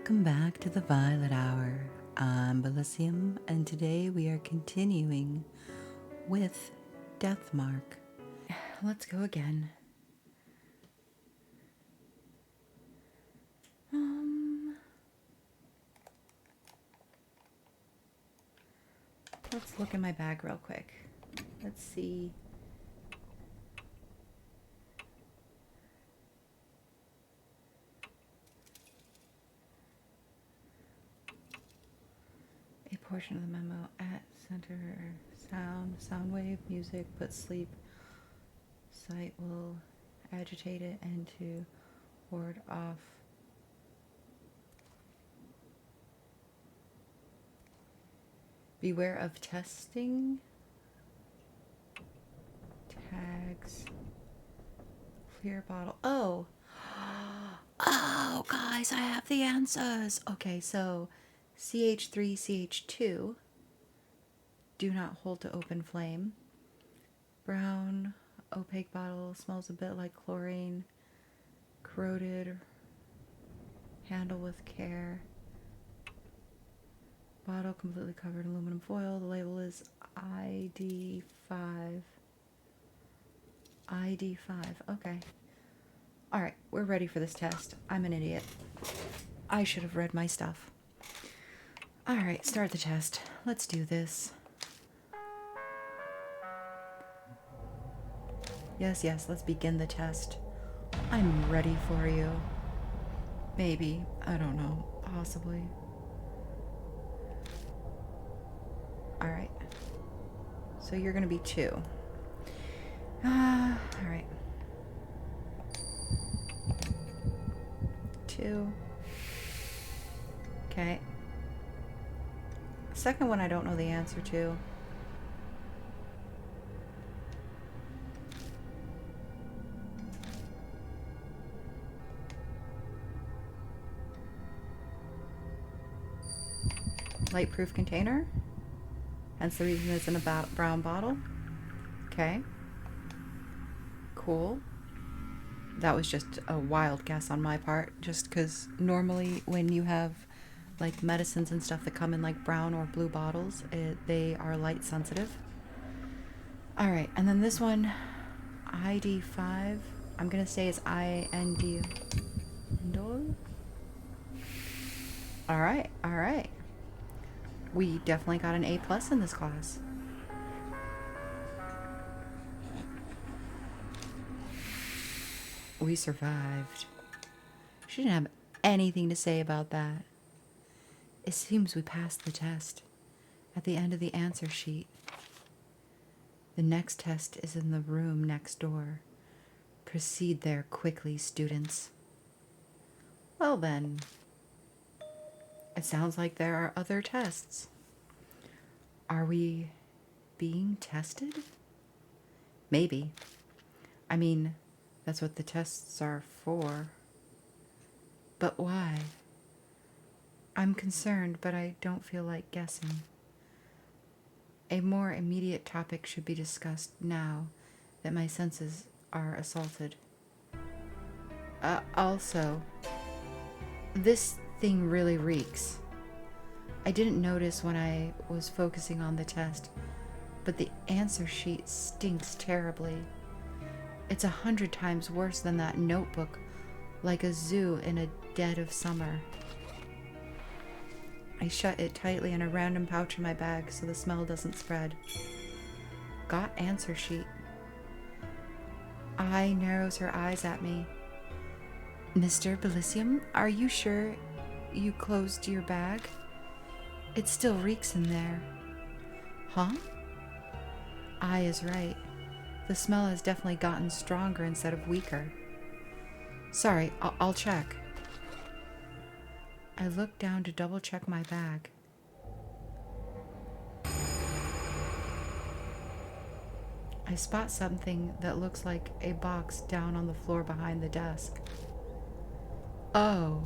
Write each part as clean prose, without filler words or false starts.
Welcome back to the Violet Hour. I'm Bilicium, and today we are continuing with Deathmark. Let's go again. Let's look in my bag real quick. Let's see. A portion of the memo at center sound wave, music, but sleep sight will agitate it and to ward off beware of testing tags clear bottle. Oh guys, I have the answers. Okay, so CH3 CH2 do not hold to open flame. Brown opaque bottle smells a bit like chlorine. Corroded, handle with care. Bottle completely covered in aluminum foil. The label is ID5. ID5. Okay. Alright, we're ready for this test. I'm an idiot. I should have read my stuff. Alright, start the test. Let's do this. Yes, let's begin the test. I'm ready for you. Maybe. I don't know. Possibly. Alright. So you're gonna be 2. Alright. 2. Okay. Second one I don't know the answer to. Light-proof container. Hence the reason it's in a brown bottle. Okay. Cool. That was just a wild guess on my part, just because normally when you have like medicines and stuff that come in like brown or blue bottles, they are light sensitive. All right, and then this one, ID5, I'm gonna say is IND. All right. We definitely got an A+ in this class. We survived. She didn't have anything to say about that. It seems we passed the test. At the end of the answer sheet. The next test is in the room next door. Proceed there quickly, students. Well then. It sounds like there are other tests. Are we being tested? Maybe. I mean, that's what the tests are for. But why? I'm concerned, but I don't feel like guessing. A more immediate topic should be discussed now that my senses are assaulted. Also, this thing really reeks. I didn't notice when I was focusing on the test, but the answer sheet stinks terribly. It's 100 times worse than that notebook, like a zoo in a dead of summer. I shut it tightly in a random pouch in my bag so the smell doesn't spread. Got answer sheet. Eye narrows her eyes at me. Mr. Bilicium, are you sure you closed your bag? It still reeks in there. Huh? Eye is right. The smell has definitely gotten stronger instead of weaker. Sorry, I'll check. I look down to double check my bag. I spot something that looks like a box down on the floor behind the desk. Oh.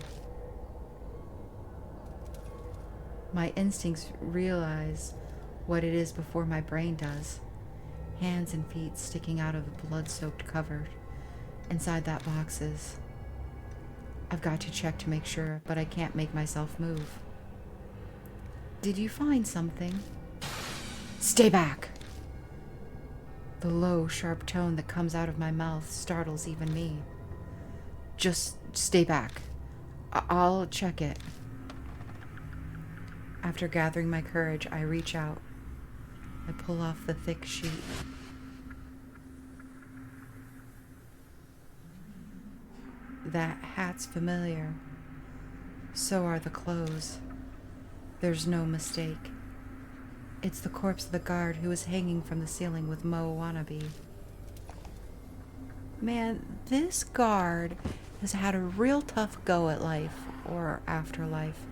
My instincts realize what it is before my brain does. Hands and feet sticking out of the blood-soaked cover. Inside that box is I've got to check to make sure, but I can't make myself move. Did you find something? Stay back! The low, sharp tone that comes out of my mouth startles even me. Just stay back. I'll check it. After gathering my courage, I reach out. I pull off the thick sheet. That hat's familiar. So are the clothes. There's no mistake. It's the corpse of the guard who was hanging from the ceiling with Mo Wannabe. Man, this guard has had a real tough go at life, or afterlife.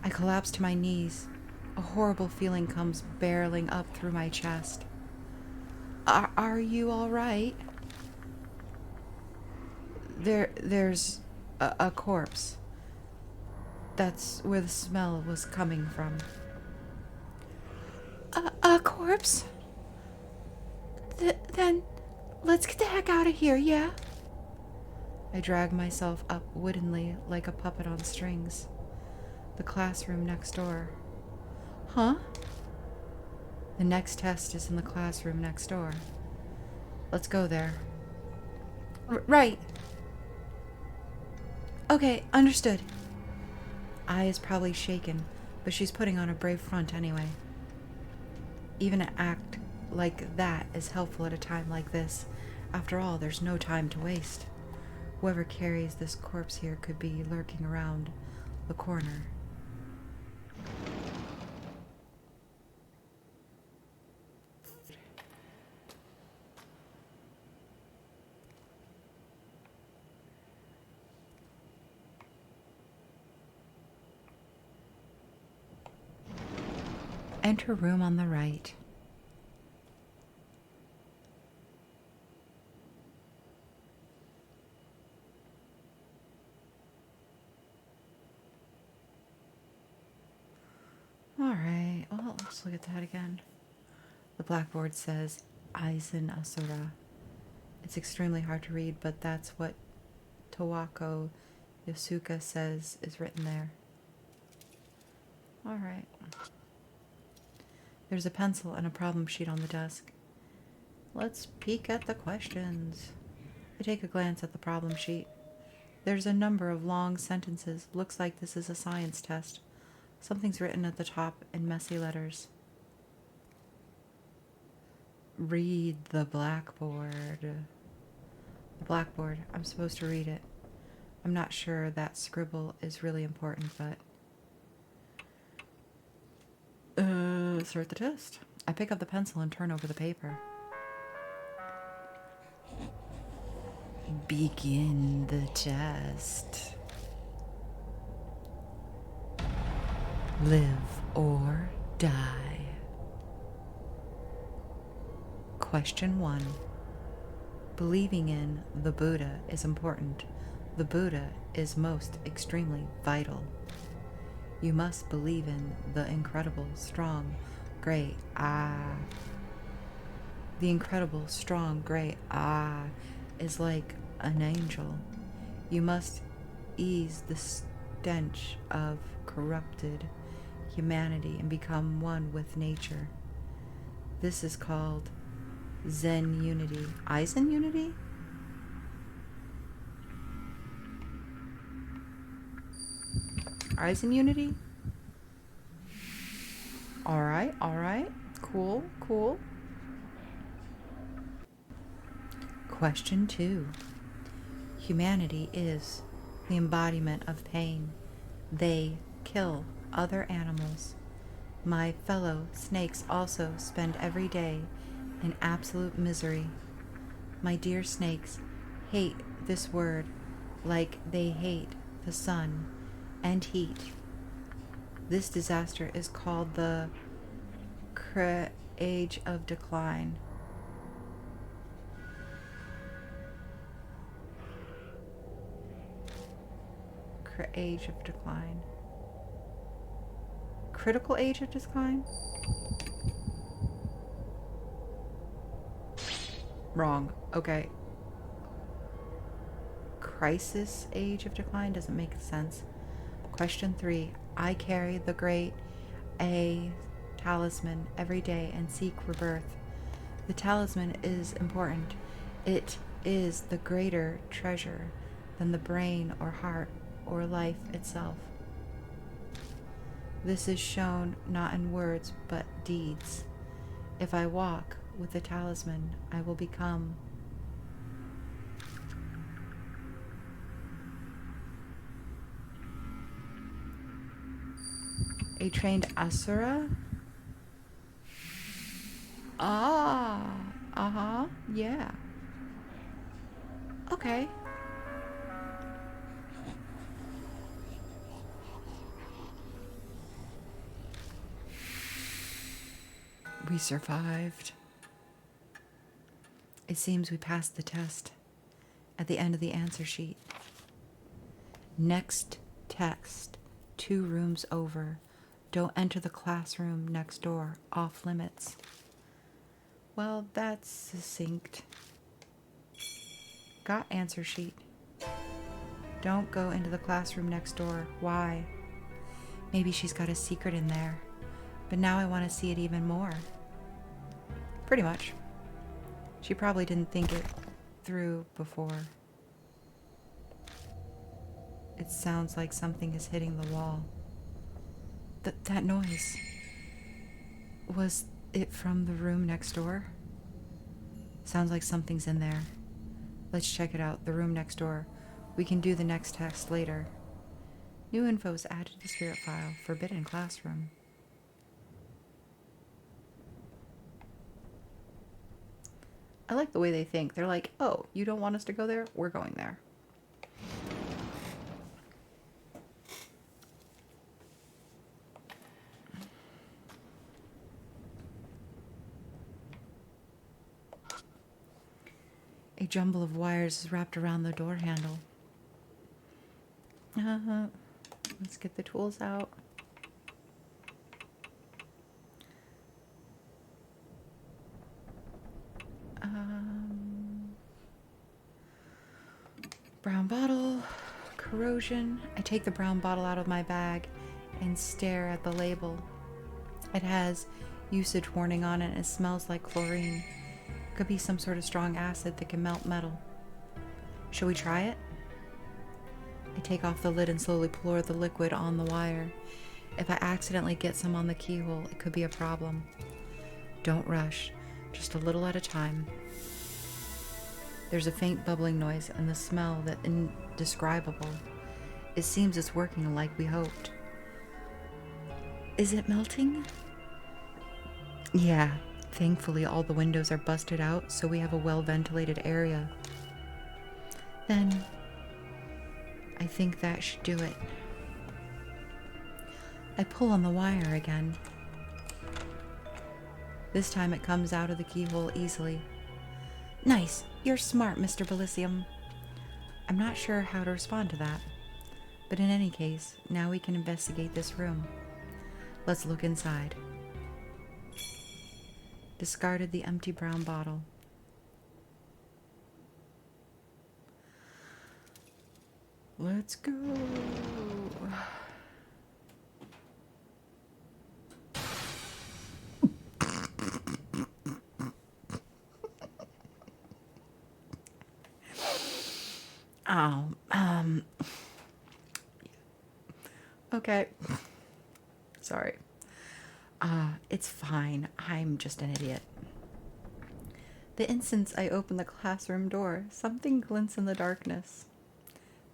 I collapse to my knees. A horrible feeling comes barreling up through my chest. Are you all right? There's a corpse. That's where the smell was coming from. A corpse? Then let's get the heck out of here, yeah? I drag myself up woodenly like a puppet on strings. The classroom next door. Huh? The next test is in the classroom next door. Let's go there. Right. Okay, understood. Ai is probably shaken, but she's putting on a brave front anyway. Even an act like that is helpful at a time like this. After all, there's no time to waste. Whoever carries this corpse here could be lurking around the corner. Enter room on the right. Alright, well, let's look at that again. The blackboard says Aizen Asura. It's extremely hard to read, but that's what Tawako Yosuka says is written there. Alright. There's a pencil and a problem sheet on the desk. Let's peek at the questions. I take a glance at the problem sheet. There's a number of long sentences. Looks like this is a science test. Something's written at the top in messy letters. Read the blackboard. The blackboard. I'm supposed to read it. I'm not sure that scribble is really important, but... start the test. I pick up the pencil and turn over the paper. Begin the test. Live or die. Question 1. Believing in the Buddha is important. The Buddha is most extremely vital. You must believe in the incredible, strong, great I. The incredible, strong, great I is like an angel. You must ease the stench of corrupted humanity and become one with nature. This is called Zen unity. Aizen unity? Aizen unity? Alright, alright. Cool, cool. Question 2. Humanity is the embodiment of pain. They kill other animals. My fellow snakes also spend every day in absolute misery. My dear snakes hate this word like they hate the sun and heat. This disaster is called the age of decline. Age of decline. Critical age of decline? Wrong. Okay. crisis age of decline doesn't make sense. Question 3. I carry the great A talisman every day and seek rebirth. The talisman is important. It is the greater treasure than the brain or heart or life itself. This is shown not in words but deeds. If I walk with the talisman, I will become a trained asura. Yeah. Okay. We survived. It seems we passed the test. At the end of the answer sheet. Next text, 2 rooms over. Don't enter the classroom next door. Off limits. Well, that's succinct. Got answer sheet. Don't go into the classroom next door. Why? Maybe she's got a secret in there. But now I want to see it even more. Pretty much. She probably didn't think it through before. It sounds like something is hitting the wall. That noise. Was it from the room next door? Sounds like something's in there. Let's check it out. The room next door. We can do the next text later. New info is added to the spirit file. Forbidden classroom. I like the way they think. They're like, oh, you don't want us to go there? We're going there. A jumble of wires is wrapped around the door handle. Let's get the tools out. Brown bottle, corrosion. I take the brown bottle out of my bag and stare at the label. It has usage warning on it and it smells like chlorine. Could be some sort of strong acid that can melt metal. Shall we try it? I take off the lid and slowly pour the liquid on the wire. If I accidentally get some on the keyhole, it could be a problem. Don't rush, just a little at a time. There's a faint bubbling noise and the smell that's indescribable. It seems it's working like we hoped. Is it melting? Yeah, thankfully all the windows are busted out, so we have a well-ventilated area. Then, I think that should do it. I pull on the wire again. This time it comes out of the keyhole easily. Nice. You're smart, Mr. Bilicium. I'm not sure how to respond to that. But in any case, now we can investigate this room. Let's look inside. Discarded the empty brown bottle. Let's go. Okay. Sorry. It's fine. I'm just an idiot. The instant I open the classroom door, something glints in the darkness.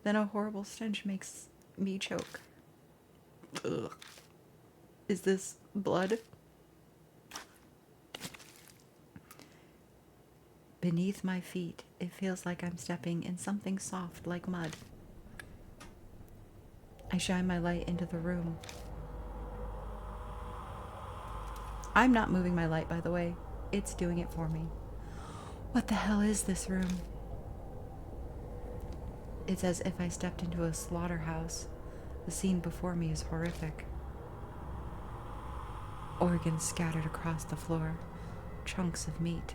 Then a horrible stench makes me choke. Ugh. Is this blood? Beneath my feet, it feels like I'm stepping in something soft like mud. I shine my light into the room. I'm not moving my light, by the way. It's doing it for me. What the hell is this room? It's as if I stepped into a slaughterhouse. The scene before me is horrific. Organs scattered across the floor, chunks of meat,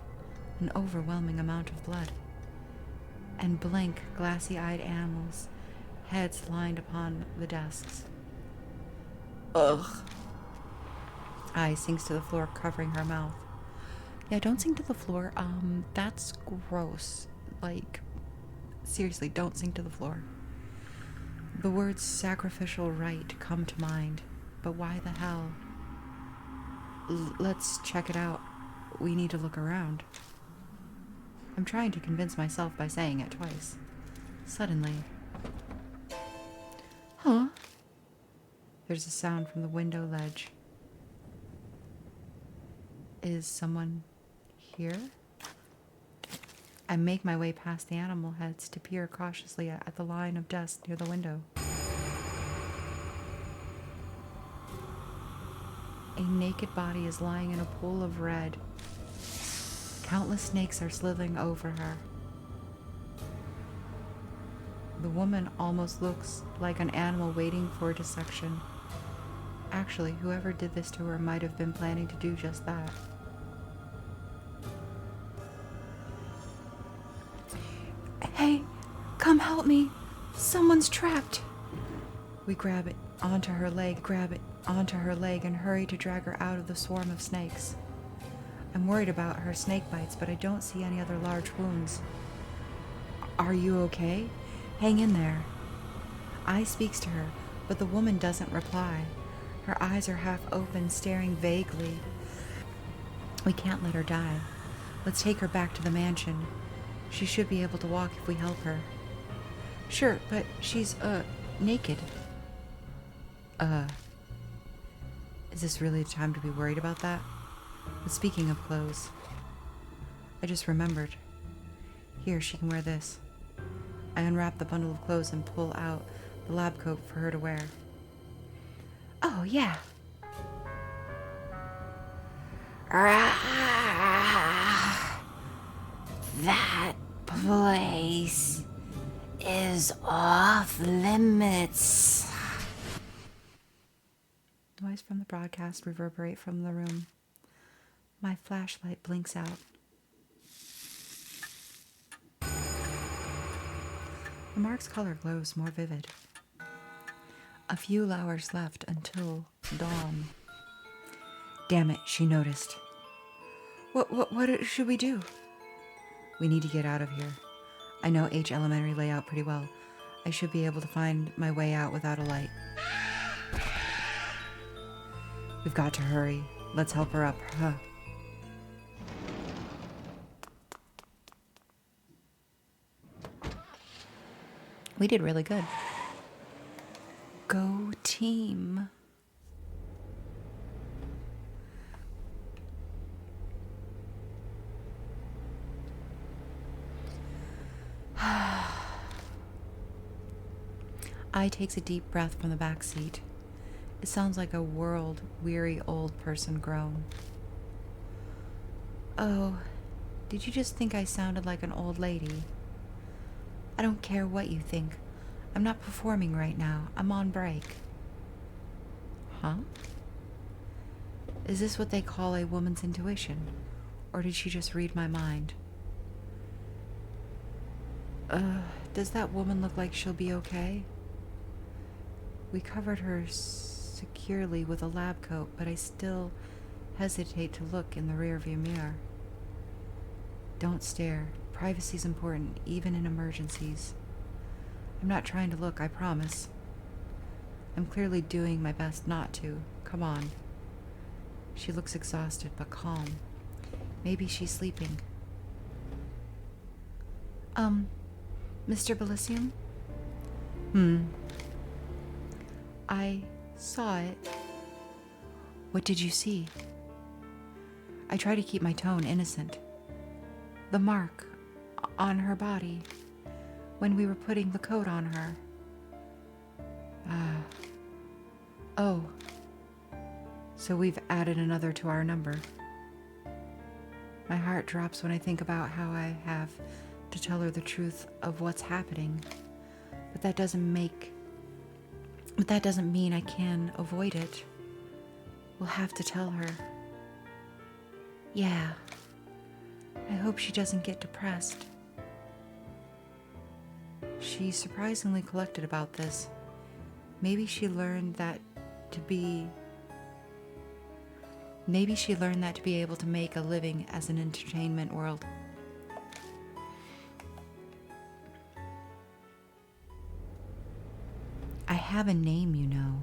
an overwhelming amount of blood. and blank, glassy-eyed animals, heads lined upon the desks. Ugh. Eye sinks to the floor, covering her mouth. Yeah, don't sink to the floor. That's gross. Like, seriously, don't sink to the floor. The words sacrificial rite come to mind, but why the hell? Let's check it out. We need to look around. I'm trying to convince myself by saying it twice. Suddenly. Huh? There's a sound from the window ledge. Is someone here? I make my way past the animal heads to peer cautiously at the line of dust near the window. A naked body is lying in a pool of red. Countless snakes are slithering over her. The woman almost looks like an animal waiting for dissection. Actually, whoever did this to her might have been planning to do just that. Hey, come help me. Someone's trapped. We grab it onto her leg, and hurry to drag her out of the swarm of snakes. I'm worried about her snake bites, but I don't see any other large wounds. Are you okay? Hang in there. I speaks to her, but the woman doesn't reply. Her eyes are half open, staring vaguely. We can't let her die. Let's take her back to the mansion. She should be able to walk if we help her. Sure, but she's, naked. Is this really the time to be worried about that? But speaking of clothes, I just remembered. Here, she can wear this. I unwrap the bundle of clothes and pull out the lab coat for her to wear. Oh, yeah. That place is off limits. Noise from the broadcast reverberate from the room. My flashlight blinks out. The mark's color glows more vivid. A few hours left until dawn. Damn it, she noticed. What should we do? We need to get out of here. I know H elementary layout pretty well. I should be able to find my way out without a light. We've got to hurry. Let's help her up, huh? We did really good. Go team. I takes a deep breath from the back seat. It sounds like a world-weary old person groan. Oh, did you just think I sounded like an old lady? I don't care what you think. I'm not performing right now. I'm on break. Huh? Is this what they call a woman's intuition? Or did she just read my mind? Does that woman look like she'll be okay? We covered her securely with a lab coat, but I still hesitate to look in the rearview mirror. Don't stare. Privacy's important, even in emergencies. I'm not trying to look, I promise. I'm clearly doing my best not to. Come on. She looks exhausted, but calm. Maybe she's sleeping. Mr. Bilicium? I saw it. What did you see? I try to keep my tone innocent. The mark on her body when we were putting the coat on her. Oh. So we've added another to our number. My heart drops when I think about how I have to tell her the truth of what's happening. But that doesn't mean I can avoid it. We'll have to tell her. Yeah. I hope she doesn't get depressed. She's surprisingly collected about this. Maybe she learned that to be able to make a living as an entertainment world. I have a name, you know.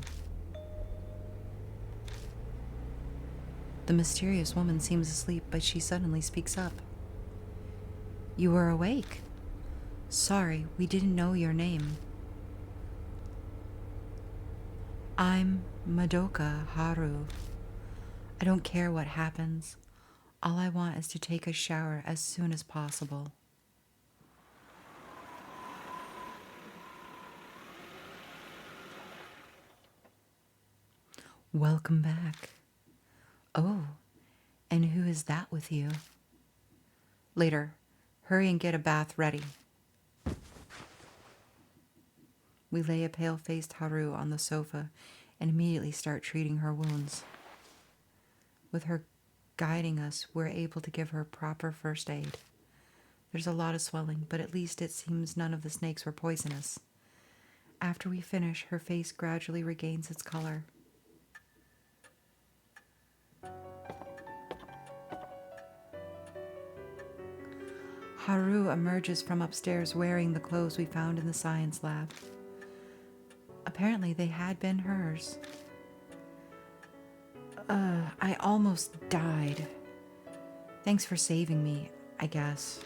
The mysterious woman seems asleep, but she suddenly speaks up. You were awake. Sorry, we didn't know your name. I'm Madoka Haru. I don't care what happens. All I want is to take a shower as soon as possible. Welcome back. Oh, and who is that with you? Later. Hurry and get a bath ready. We lay a pale-faced Haru on the sofa and immediately start treating her wounds. With her guiding us, we're able to give her proper first aid. There's a lot of swelling, but at least it seems none of the snakes were poisonous. After we finish, her face gradually regains its color. Haru emerges from upstairs wearing the clothes we found in the science lab. Apparently they had been hers. I almost died. Thanks for saving me, I guess.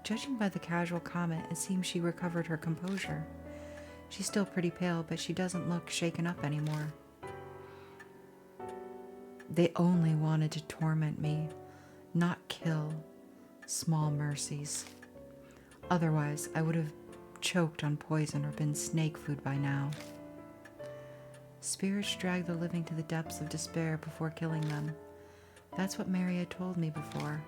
Judging by the casual comment, it seems she recovered her composure. She's still pretty pale, but she doesn't look shaken up anymore. They only wanted to torment me, not kill. Small mercies. Otherwise, I would have choked on poison or been snake food by now. Spirits drag the living to the depths of despair before killing them. That's what Mary had told me before.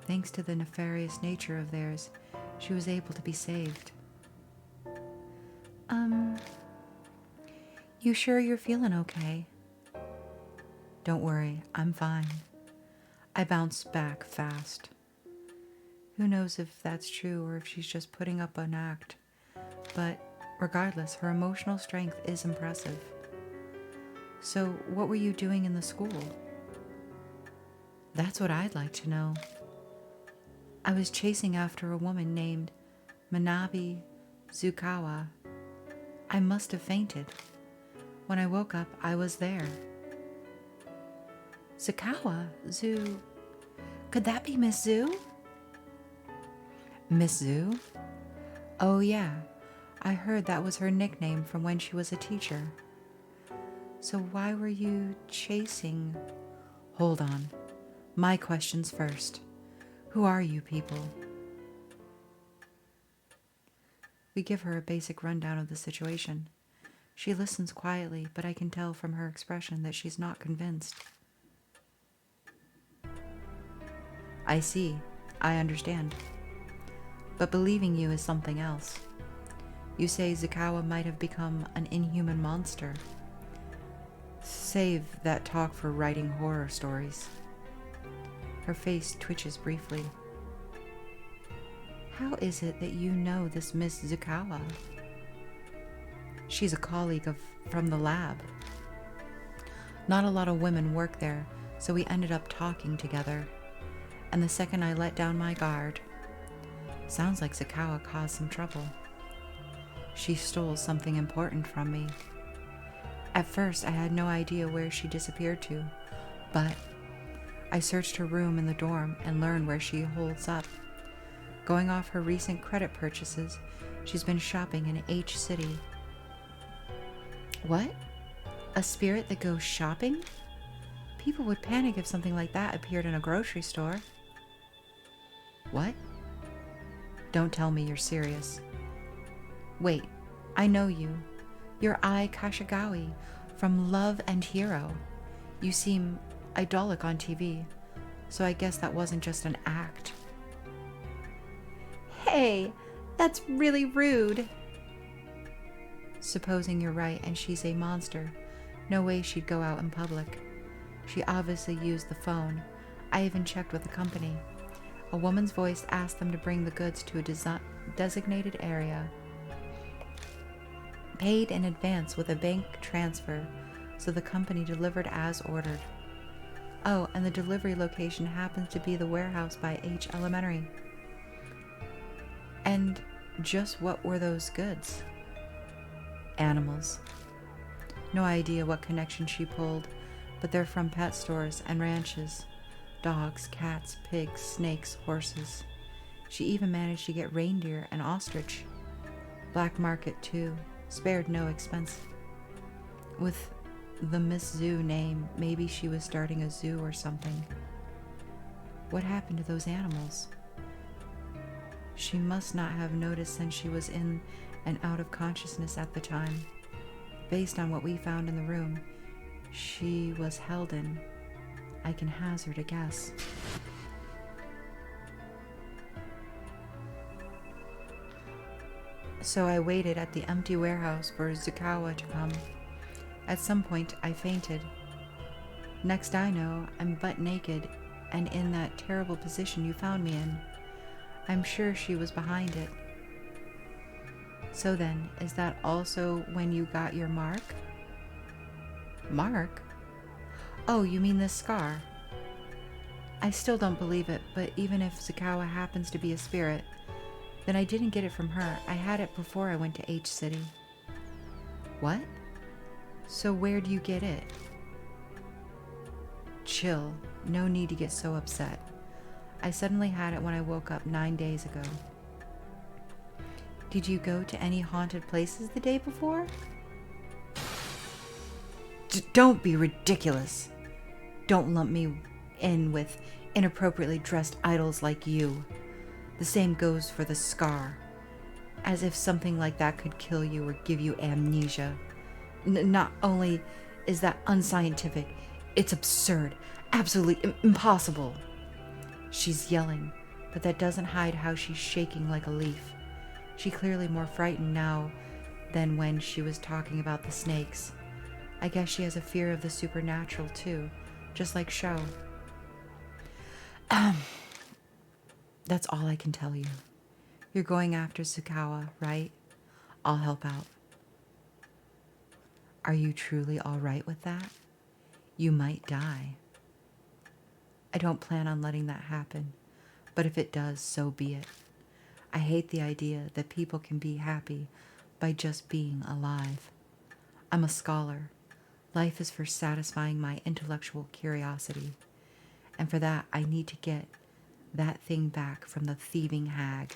Thanks to the nefarious nature of theirs, she was able to be saved. You sure you're feeling okay? Don't worry, I'm fine. I bounced back fast. Who knows if that's true or if she's just putting up an act. But regardless, her emotional strength is impressive. So, what were you doing in the school? That's what I'd like to know. I was chasing after a woman named Manabi Zukawa. I must have fainted. When I woke up, I was there. Zukawa? Could that be Miss Zu? Miss Zu? Oh yeah, I heard that was her nickname from when she was a teacher. So why were you chasing? Hold on. My questions first. Who are you people? We give her a basic rundown of the situation. She listens quietly, but I can tell from her expression that she's not convinced. I see. I understand. But believing you is something else. You say Zukawa might have become an inhuman monster. Save that talk for writing horror stories. Her face twitches briefly. How is it that you know this Miss Zukawa? She's a colleague from the lab. Not a lot of women work there, so we ended up talking together. And the second I let down my guard, sounds like Zukawa caused some trouble. She stole something important from me. At first, I had no idea where she disappeared to, but I searched her room in the dorm and learned where she holds up. Going off her recent credit purchases, she's been shopping in H City. What? A spirit that goes shopping? People would panic if something like that appeared in a grocery store. What? Don't tell me you're serious. Wait, I know you. You're Ai Kashagawi from Love and Hero. You seem idyllic on TV, so I guess that wasn't just an act. Hey, that's really rude. Supposing you're right and she's a monster, no way she'd go out in public. She obviously used the phone. I even checked with the company. A woman's voice asked them to bring the goods to a designated area, paid in advance with a bank transfer, so the company delivered as ordered. Oh, and the delivery location happens to be the warehouse by H Elementary. And just what were those goods? Animals. No idea what connection she pulled, but they're from pet stores and ranches. Dogs, cats, pigs, snakes, horses. She even managed to get reindeer and ostrich. Black market too, spared no expense. With the Miss Zoo name, maybe she was starting a zoo or something. What happened to those animals? She must not have noticed since she was in and out of consciousness at the time. Based on what we found in the room, she was held in. I can hazard a guess. So I waited at the empty warehouse for Zukawa to come. At some point, I fainted. Next I know, I'm butt naked and in that terrible position you found me in. I'm sure she was behind it. So then, is that also when you got your mark? Mark? Oh, you mean this scar? I still don't believe it, but even if Zukawa happens to be a spirit, then I didn't get it from her. I had it before I went to H City. What? So where do you get it? Chill. No need to get so upset. I suddenly had it when I woke up 9 days ago. Did you go to any haunted places the day before? Don't be ridiculous. Don't lump me in with inappropriately dressed idols like you. The same goes for the scar. As if something like that could kill you or give you amnesia. Not only is that unscientific, it's absurd, absolutely impossible. She's yelling, but that doesn't hide how she's shaking like a leaf. She's clearly more frightened now than when she was talking about the snakes. I guess she has a fear of the supernatural too, just like Sho. That's all I can tell you. You're going after Tsukawa, right? I'll help out. Are you truly all right with that? You might die. I don't plan on letting that happen, but if it does, so be it. I hate the idea that people can be happy by just being alive. I'm a scholar. Life is for satisfying my intellectual curiosity, and for that I need to get that thing back from the thieving hag.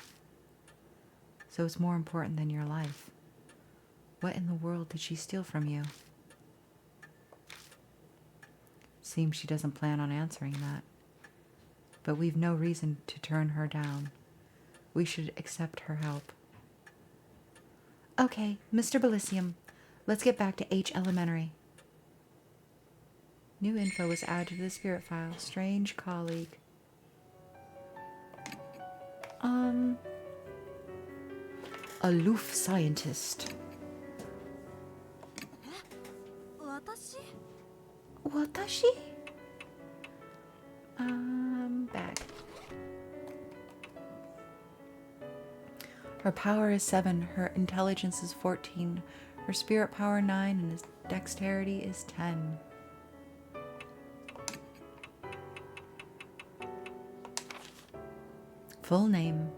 So it's more important than your life. What in the world did she steal from you? Seems she doesn't plan on answering that. But we've no reason to turn her down. We should accept her help. Okay, Mr. Bilicium, let's get back to H Elementary. New info was added to the spirit file. Strange colleague. Aloof scientist. Watashi? Back. Her power is 7, her intelligence is 14, her spirit power 9, and his dexterity is 10. Full name,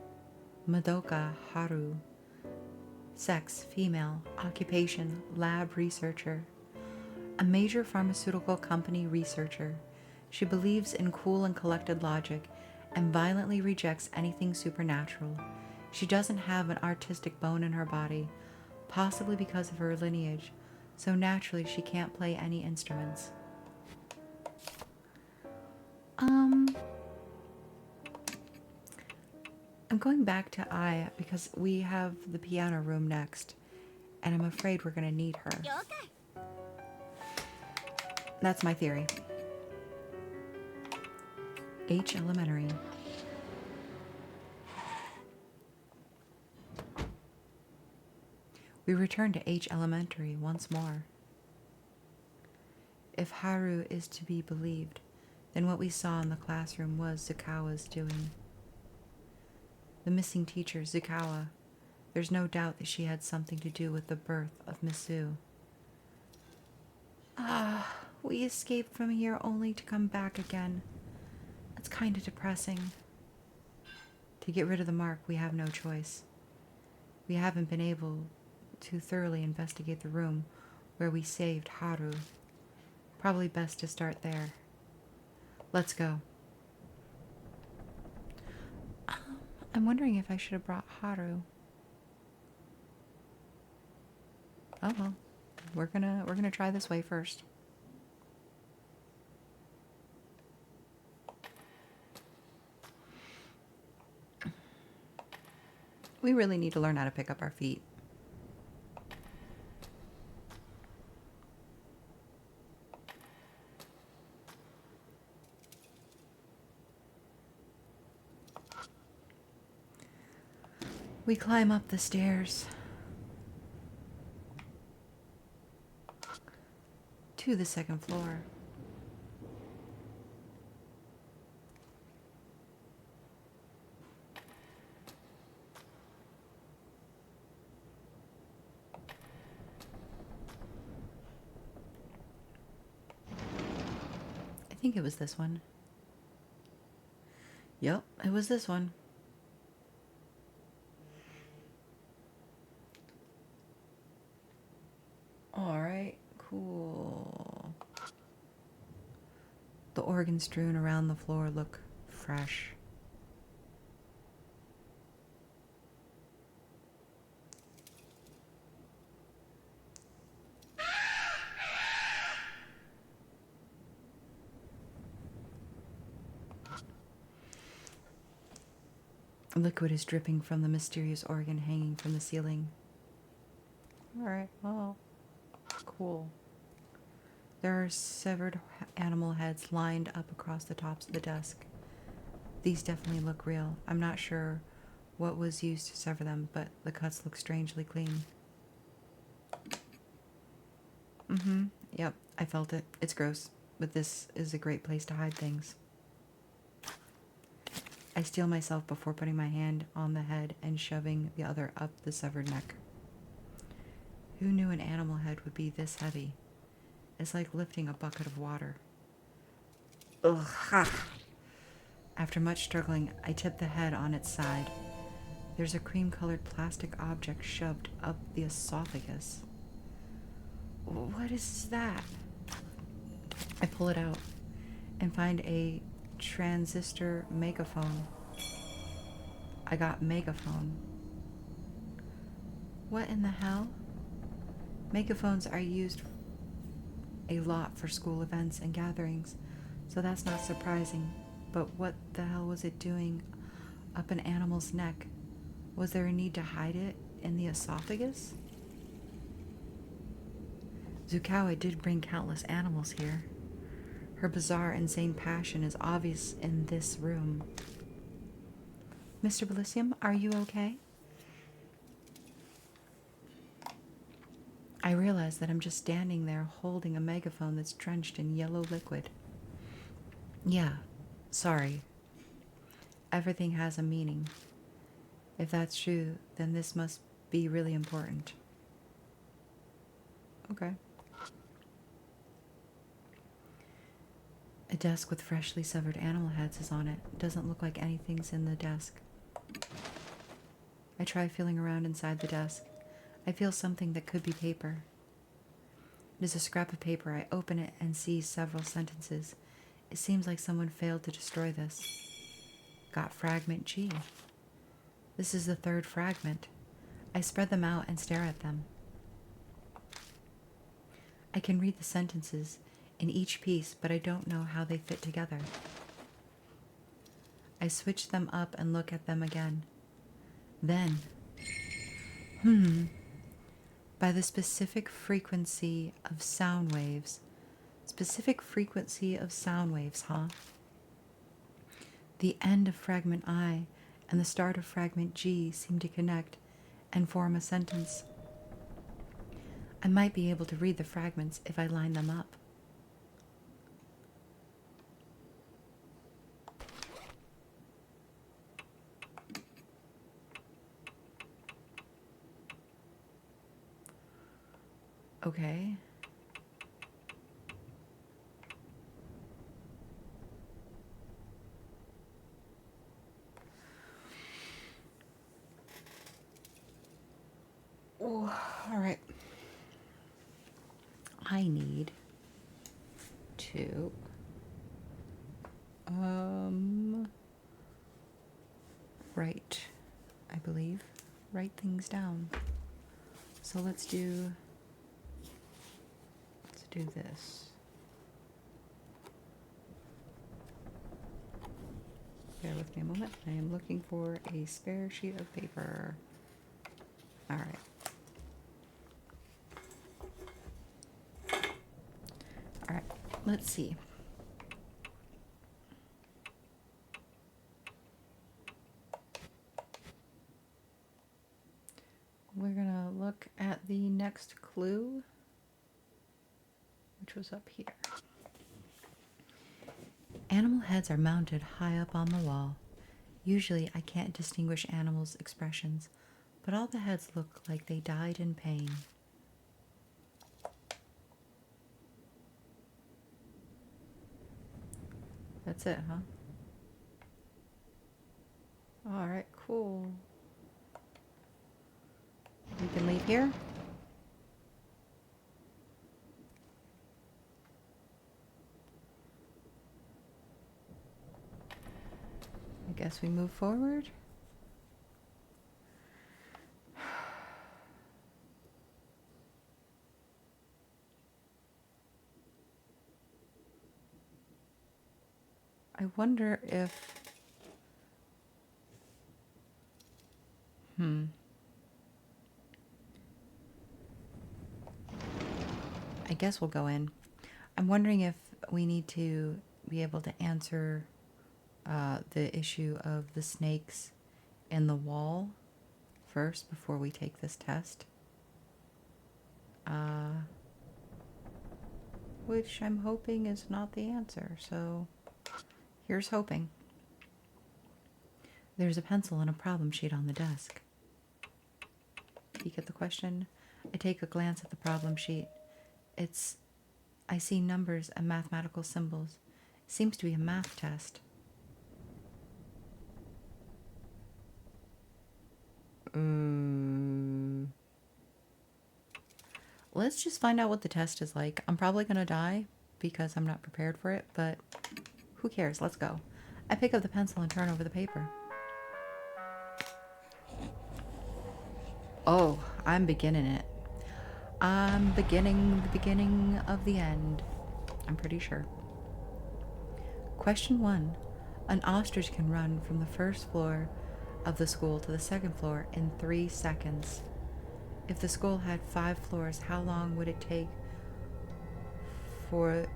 Madoka Haru. Sex, female. Occupation, lab researcher. A major pharmaceutical company researcher. She believes in cool and collected logic and violently rejects anything supernatural. She doesn't have an artistic bone in her body, possibly because of her lineage, so naturally she can't play any instruments. I'm going back to Aya because we have the piano room next, and I'm afraid we're going to need her. That's my theory. H Elementary. We return to H Elementary once more. If Haru is to be believed, then what we saw in the classroom was Zukawa's doing. The missing teacher, Zukawa. There's no doubt that she had something to do with the birth of Misu. We escaped from here only to come back again. It's kind of depressing. To get rid of the mark, we have no choice. We haven't been able to thoroughly investigate the room where we saved Haru. Probably best to start there. Let's go. I'm wondering if I should have brought Haru. Oh well. We're gonna try this way first. We really need to learn how to pick up our feet. We climb up the stairs to the second floor. I think it was this one. Yep, it was this one. Alright, cool. The organs strewn around the floor look fresh. Liquid is dripping from the mysterious organ hanging from the ceiling. Alright, well, cool. There are severed animal heads lined up across the tops of the desk. These definitely look real. I'm not sure what was used to sever them, but the cuts look strangely clean. Yep, I felt it. It's gross, but this is a great place to hide things. I steel myself before putting my hand on the head and shoving the other up the severed neck. Who knew an animal head would be this heavy? It's like lifting a bucket of water. Ugh. Ha. After much struggling, I tip the head on its side. There's a cream-colored plastic object shoved up the esophagus. What is that? I pull it out and find a transistor megaphone. I got megaphone. What in the hell? Megaphones are used a lot for school events and gatherings, so that's not surprising. But what the hell was it doing up an animal's neck? Was there a need to hide it in the esophagus? Zukawa did bring countless animals here. Her bizarre, insane passion is obvious in this room. Mr. Bilicium, are you okay? I realize that I'm just standing there holding a megaphone that's drenched in yellow liquid. Yeah, sorry. Everything has a meaning. If that's true, then this must be really important. Okay. A desk with freshly severed animal heads is on it. It doesn't look like anything's in the desk. I try feeling around inside the desk. I feel something that could be paper. It is a scrap of paper. I open it and see several sentences. It seems like someone failed to destroy this. Got fragment G. This is the third fragment. I spread them out and stare at them. I can read the sentences in each piece, but I don't know how they fit together. I switch them up and look at them again. Then, by the specific frequency of sound waves. Specific frequency of sound waves, huh? The end of fragment I and the start of fragment G seem to connect and form a sentence. I might be able to read the fragments if I line them up. Okay. Oh, all right. I need to write, I believe, write things down. So let's do this. Bear with me a moment. I am looking for a spare sheet of paper. All right. All right. Let's see. We're going to look at the next clue, which was up here. Animal heads are mounted high up on the wall. Usually I can't distinguish animals' expressions, but all the heads look like they died in pain. That's it, huh? All right, cool. We can leave here. I guess we move forward. I wonder if... I guess we'll go in. I'm wondering if we need to be able to answer the issue of the snakes in the wall first before we take this test. Which I'm hoping is not the answer, so here's hoping. There's a pencil and a problem sheet on the desk. Peek at the question. I take a glance at the problem sheet. I see numbers and mathematical symbols. It seems to be a math test. Let's just find out what the test is like. I'm probably going to die because I'm not prepared for it, but who cares? Let's go. I pick up the pencil and turn over the paper. Oh, I'm beginning it. I'm beginning the beginning of the end. I'm pretty sure. Question 1. An ostrich can run from the first floor of the school to the second floor in 3 seconds. If the school had 5 floors, how long would it take for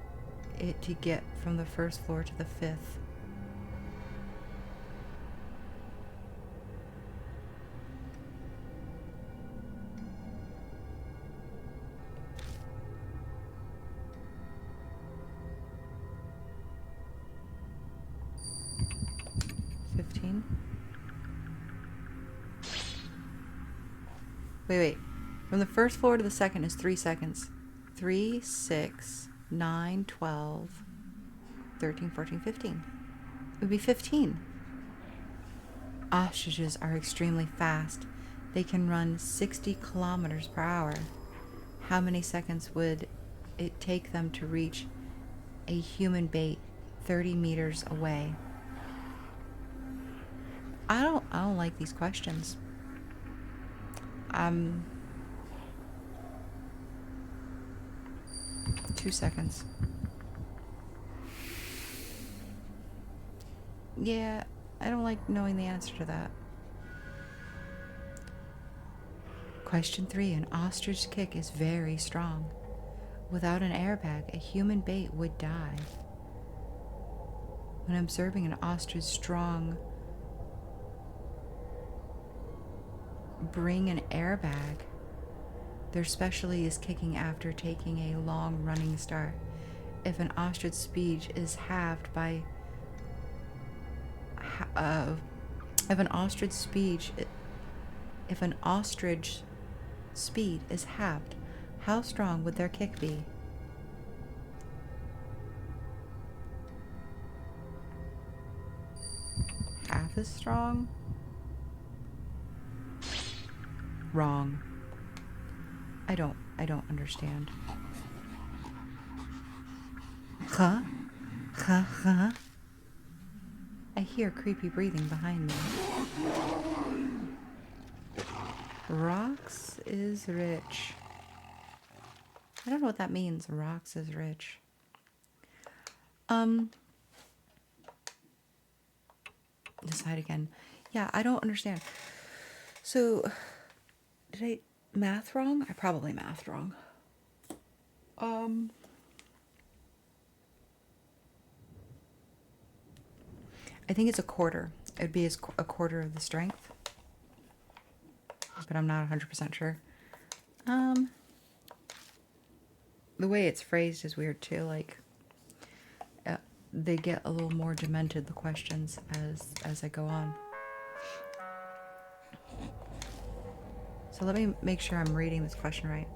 it to get from the first floor to the 5th? Wait. From the first floor to the second is 3 seconds. 3, 6, 9, 12, 13, 14, 15. It would be 15. Ostriches are extremely fast. They can run 60 kilometers per hour. How many seconds would it take them to reach a human bait 30 meters away? I don't like these questions. 2 seconds. Yeah, I don't like knowing the answer to that. Question 3. An ostrich kick is very strong. Without an airbag, a human bait would die. When observing an ostrich strong, bring an airbag. Their specialty is kicking after taking a long running start. If an ostrich speed is halved by if an ostrich speed is halved, How strong would their kick be? Half as strong? Wrong. I don't understand. Huh? Huh? Huh? I hear creepy breathing behind me. Rocks is rich. I don't know what that means. Rocks is rich. Decide again. Yeah, I don't understand. So, did I math wrong? I probably mathed wrong. I think it's a quarter. It would be a quarter of the strength. But I'm not 100% sure. The way it's phrased is weird too. Like, they get a little more demented, the questions, as I go on. So let me make sure I'm reading this question right.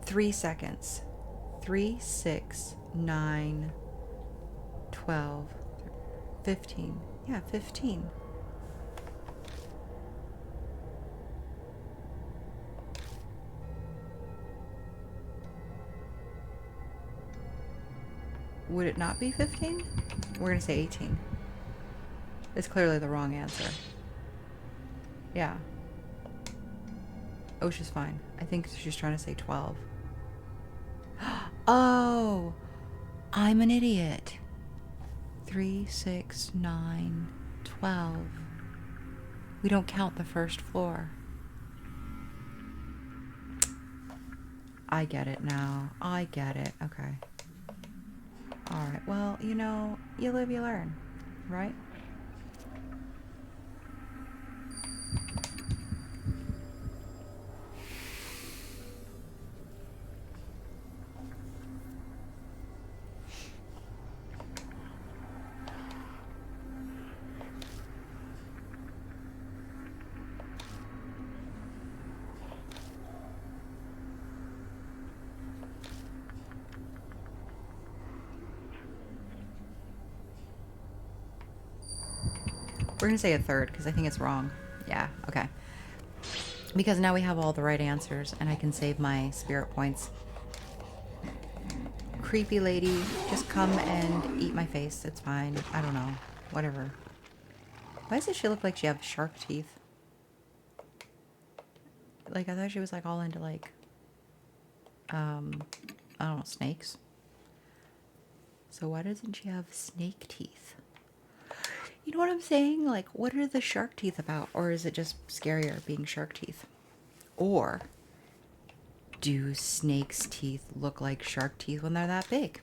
3 seconds. 3, 6, 9, 12, 15. Yeah, 15. Would it not be 15? We're going to say 18. It's clearly the wrong answer. Yeah. Osha's fine. I think she's trying to say 12. Oh! I'm an idiot. 3, 6, 9, 12. We don't count the first floor. I get it now. I get it. Okay. Alright, well, you know, you live, you learn, right? We're going to say a third because I think it's wrong. Yeah, okay. Because now we have all the right answers and I can save my spirit points. Creepy lady, just come and eat my face. It's fine. I don't know. Whatever. Why does she look like she has shark teeth? Like, I thought she was like all into like, I don't know, snakes. So why doesn't she have snake teeth? You know what I'm saying? Like, what are the shark teeth about? Or is it just scarier being shark teeth? Or do snakes' teeth look like shark teeth when they're that big?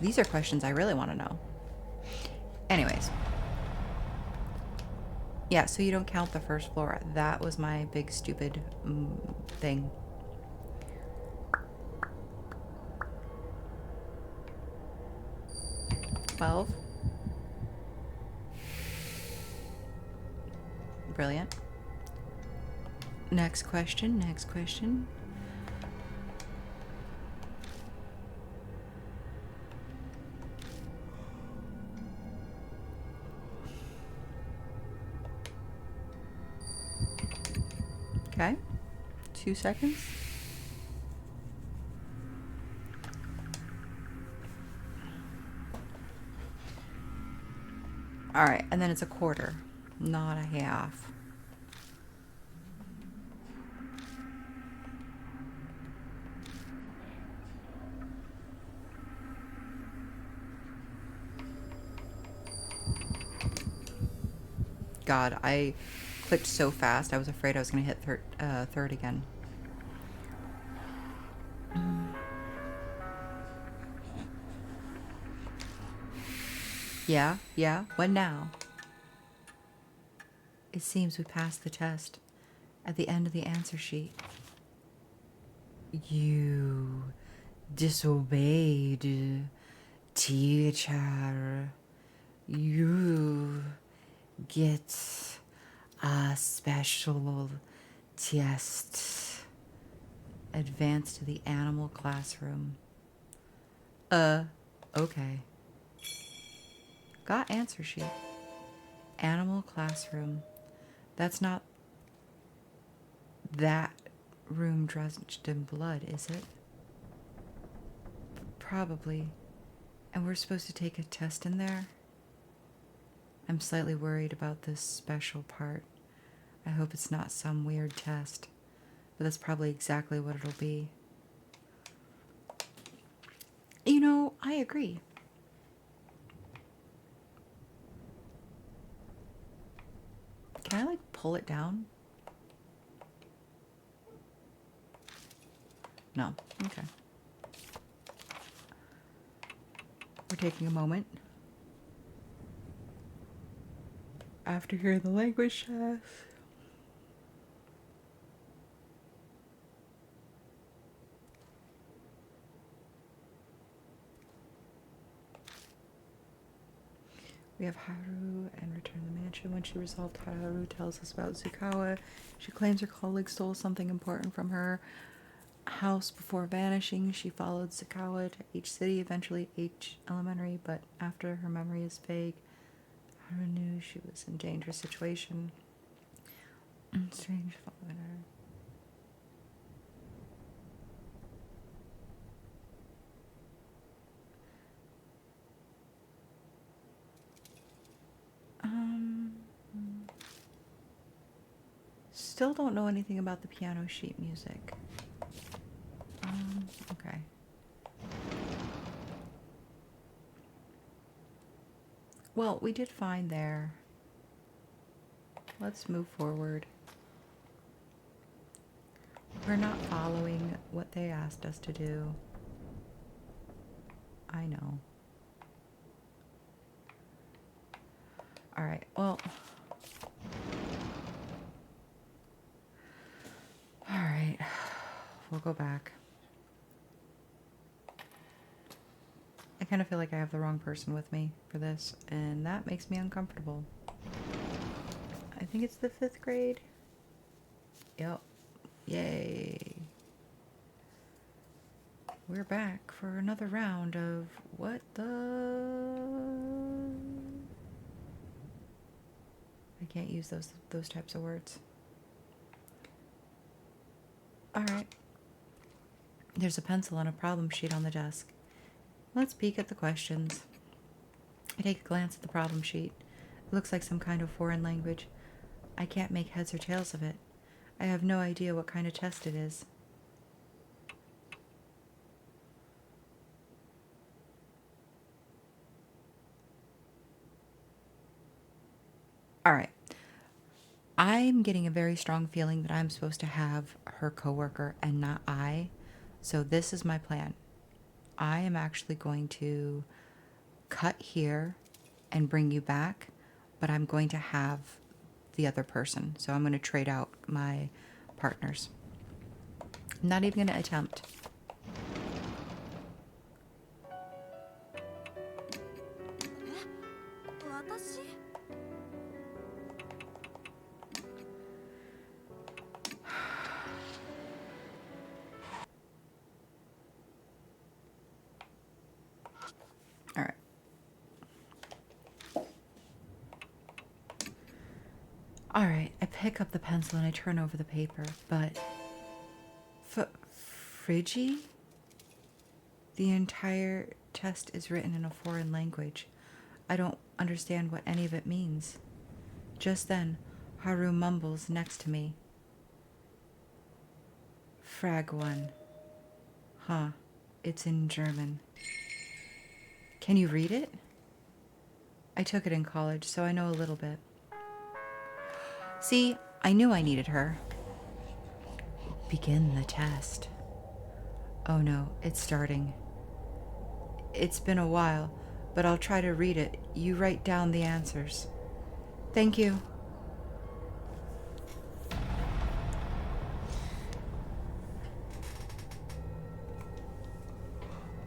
These are questions I really want to know. Anyways. Yeah, so you don't count the first floor. That was my big stupid thing. $12. Brilliant. Next question, next question. Okay. 2 seconds. All right, and then it's a quarter, not a half. God, I clicked so fast, I was afraid I was going to hit third again. Yeah, when now? It seems we passed the test. At the end of the answer sheet. You disobeyed, teacher. You get a special Test. Advance to the animal classroom. Okay. Got answer sheet. Animal classroom. That's not that room drenched in blood, is it? Probably. And we're supposed to take a test in there? I'm slightly worried about this special part. I hope it's not some weird test. But that's probably exactly what it'll be. You know, I agree. Can I, like, pull it down? No. Okay. We're taking a moment. After hearing the language test. We have Haru and Return to the Mansion. When she resolved, Haru tells us about Zukawa. She claims her colleague stole something important from her house before vanishing. She followed Zukawa to H City, eventually H Elementary, but after her memory is vague, Haru knew she was in a dangerous situation. Strange following her. Still don't know anything about the piano sheet music. Okay. Well, we did fine there. Let's move forward. We're not following what they asked us to do. I know. Alright, well. Alright. We'll go back. I kind of feel like I have the wrong person with me for this, and that makes me uncomfortable. I think it's the 5th grade. Yep. Yay. We're back for another round of what the... I can't use those types of words. Alright. There's a pencil and a problem sheet on the desk. Let's peek at the questions. I take a glance at the problem sheet. It looks like some kind of foreign language. I can't make heads or tails of it. I have no idea what kind of test it is. Alright. I'm getting a very strong feeling that I'm supposed to have her coworker and not I. So this is my plan. I am actually going to cut here and bring you back, but I'm going to have the other person. So I'm going to trade out my partners. I'm not even going to attempt. All right. All right, I pick up the pencil and I turn over the paper, but Frigi? The entire test is written in a foreign language. I don't understand what any of it means. Just then, Haru mumbles next to me. Frag 1. Huh, it's in German. Can you read it? I took it in college, so I know a little bit. See, I knew I needed her. Begin the test. Oh no, it's starting. It's been a while, but I'll try to read it. You write down the answers. Thank you.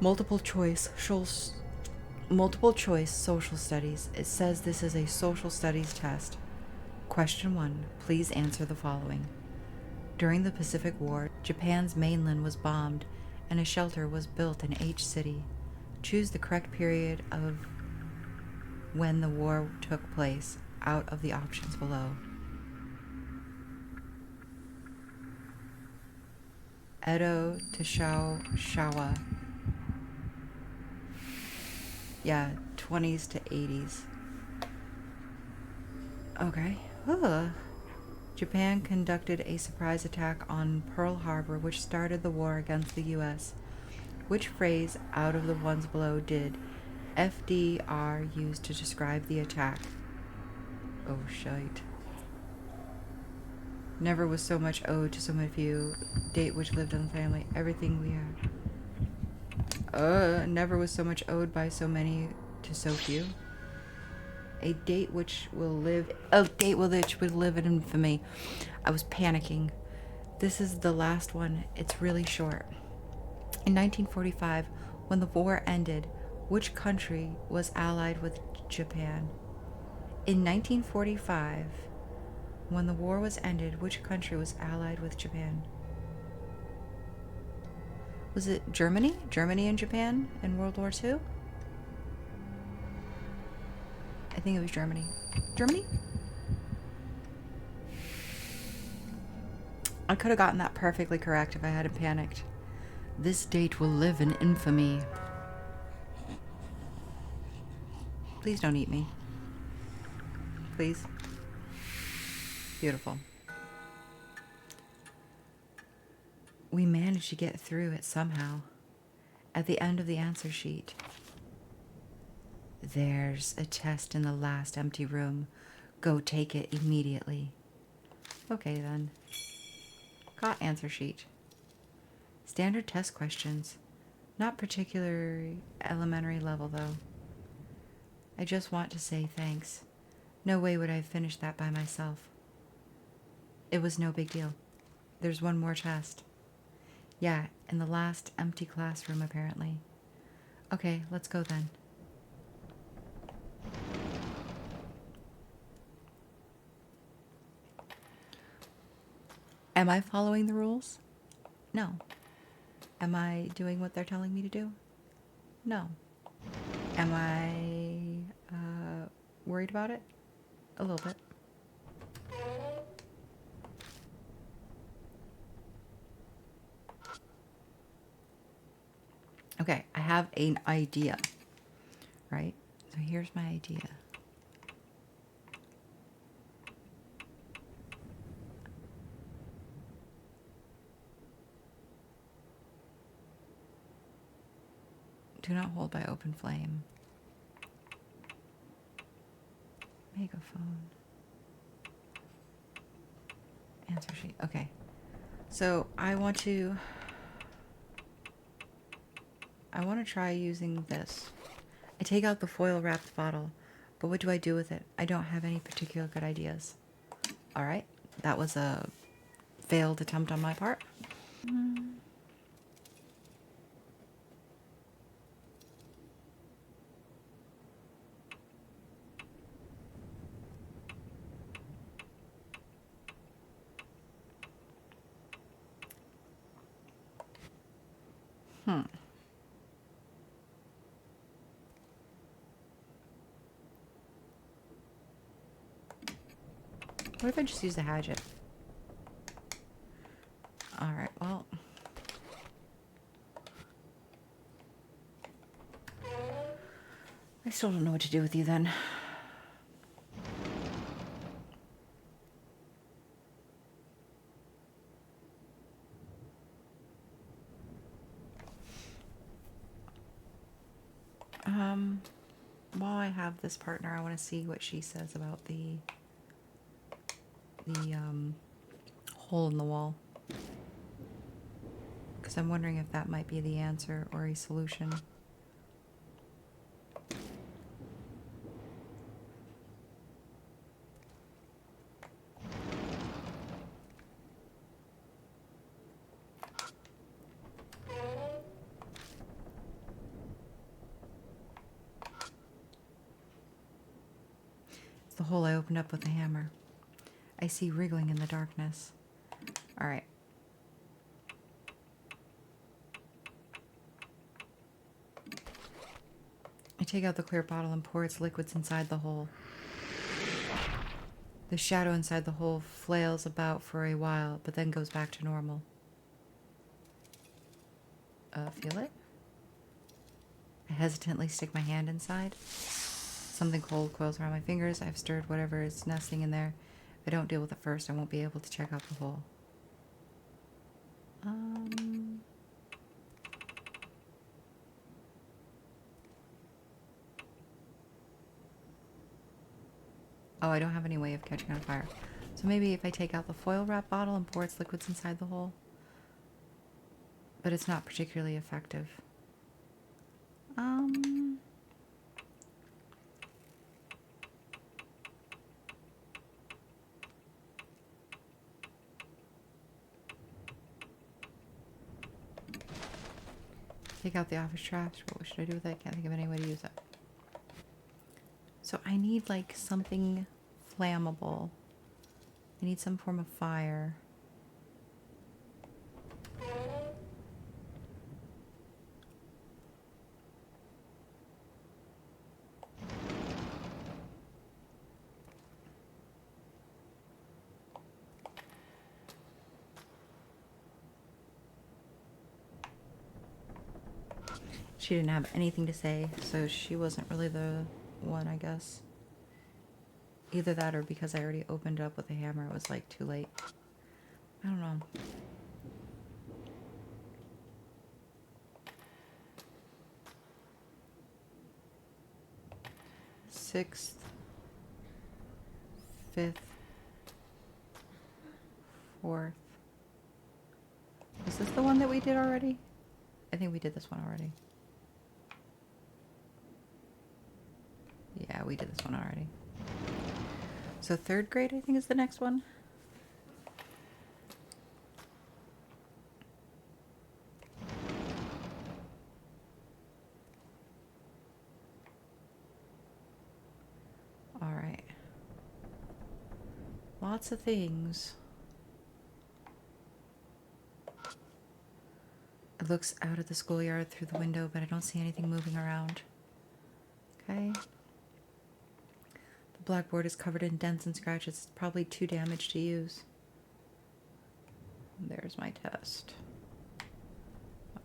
Multiple choice social studies. It says this is a social studies test. Question 1. Please answer the following. During the Pacific War, Japan's mainland was bombed and a shelter was built in each city. Choose the correct period of when the war took place out of the options below. Edo to Showa. Yeah, 20s to 80s. Okay. Ugh. Japan conducted a surprise attack on Pearl Harbor, which started the war against the U.S. Which phrase out of the ones below did FDR use to describe the attack? Oh, shite. Never was so much owed to so many few. Date which lived in the family. Everything we have. Never was so much owed by so many to so few. A date which will live. A date which will live in infamy. I was panicking. This is the last one. It's really short. In 1945, when the war ended, which country was allied with Japan? In 1945, when the war was ended, which country was allied with Japan? Was it Germany? Germany and Japan in World War II? I think it was Germany. Germany? I could have gotten that perfectly correct if I hadn't panicked. This date will live in infamy. Please don't eat me. Please. Beautiful. We managed to get through it somehow. At the end of the answer sheet, there's a test in the last empty room. Go take it immediately. Okay then. Got answer sheet. Standard test questions. Not particularly elementary level though. I just want to say thanks. No way would I have finished that by myself. It was no big deal. There's one more test. Yeah, in the last empty classroom apparently. Okay, let's go then. Am I following the rules? No. Am I doing what they're telling me to do? No. Am I worried about it? A little bit. Okay, I have an idea, right? So here's my idea. Do not hold by open flame. Megaphone. Answer sheet. Okay. So I want to try using this. I take out the foil wrapped bottle, but what do I do with it? I don't have any particular good ideas. All right. That was a failed attempt on my part. What if I just use the hatchet? Alright, well. I still don't know what to do with you then. While I have this partner, I want to see what she says about the hole in the wall. Because I'm wondering if that might be the answer or a solution. It's the hole I opened up with the hammer. I see wriggling in the darkness. All right. I take out the clear bottle and pour its liquids inside the hole. The shadow inside the hole flails about for a while, but then goes back to normal. Feel it? I hesitantly stick my hand inside. Something cold coils around my fingers. I've stirred whatever is nesting in there. If I don't deal with it first, I won't be able to check out the hole. Oh, I don't have any way of catching on fire. So maybe if I take out the foil wrap bottle and pour its liquids inside the hole. But it's not particularly effective. Take out the office trash. What should I do with it? I can't think of any way to use it. So I need like something flammable. I need some form of fire. She didn't have anything to say, so she wasn't really the one, I guess. Either that or because I already opened up with a hammer, it was like too late. I don't know. Sixth, fifth, fourth. Is this the one that we did already? I think we did this one already. Yeah, we did this one already. So third grade, I think, is the next one. All right. Lots of things. It looks out at the schoolyard through the window, but I don't see anything moving around. Okay. The blackboard is covered in dents and scratches. It's probably too damaged to use. There's my test.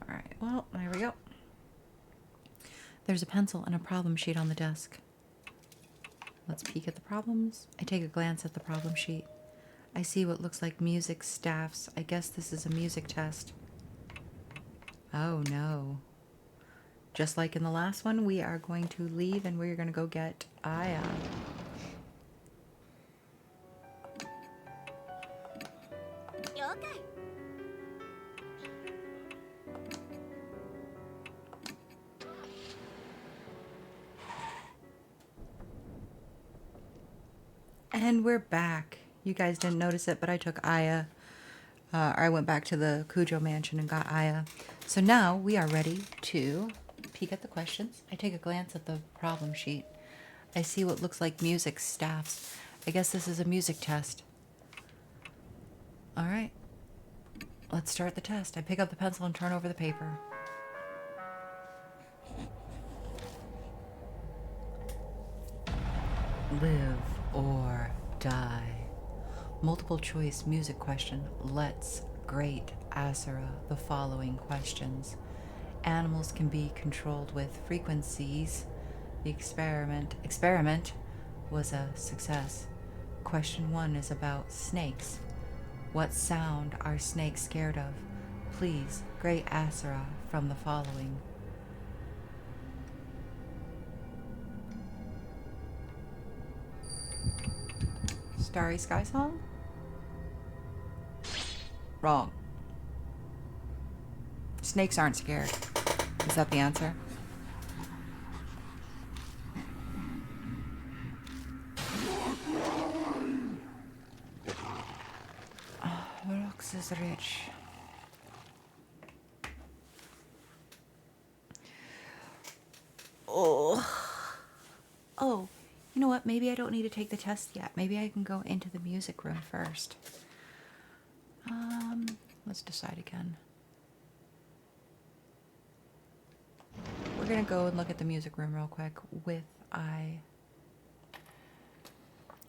All right, well, there we go. There's a pencil and a problem sheet on the desk. Let's peek at the problems. I take a glance at the problem sheet. I see what looks like music staffs. I guess this is a music test. Oh no. Just like in the last one, we are going to leave and we're going to go get Aya. Okay. And we're back. You guys didn't notice it, but I took Aya. I went back to the Cujo mansion and got Aya. So now we are ready to peek at the questions. I take a glance at the problem sheet. I see what looks like music staffs. I guess this is a music test. All right. Let's start the test. I pick up the pencil and turn over the paper. Live or die. Multiple choice music question. Let's grade Asura the following questions. Animals can be controlled with frequencies. The experiment was a success. Question 1 is about snakes. What sound are snakes scared of? Please grade Asura from the following. Starry Sky Song? Wrong. Snakes aren't scared. Is that the answer? Rocks is rich. Oh, you know what? Maybe I don't need to take the test yet. Maybe I can go into the music room first. let's decide again. We're gonna go and look at the music room real quick with I,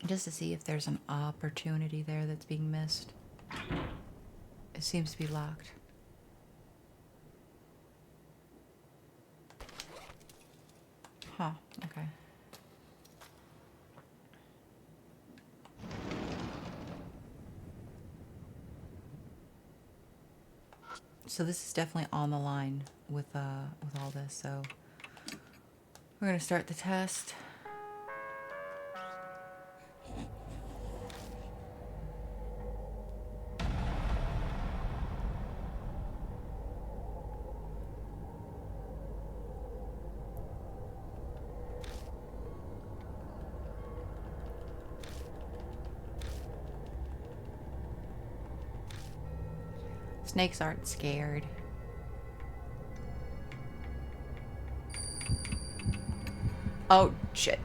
just to see if there's an opportunity there that's being missed. It seems to be locked. Huh, okay. So this is definitely on the line with all this, so we're gonna start the test. Snakes aren't scared. Oh, shit.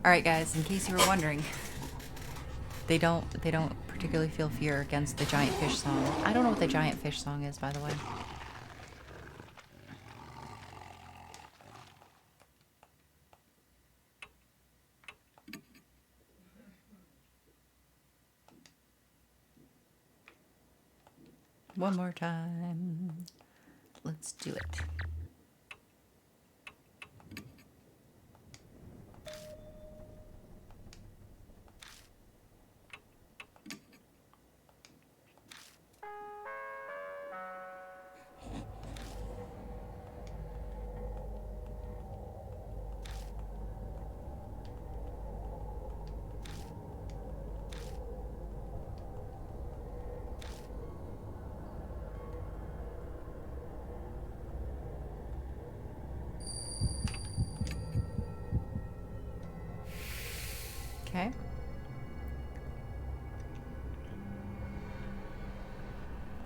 Alright guys, in case you were wondering, they don't particularly feel fear against the giant fish song. I don't know what the giant fish song is, by the way. One more time. Let's do it. Okay.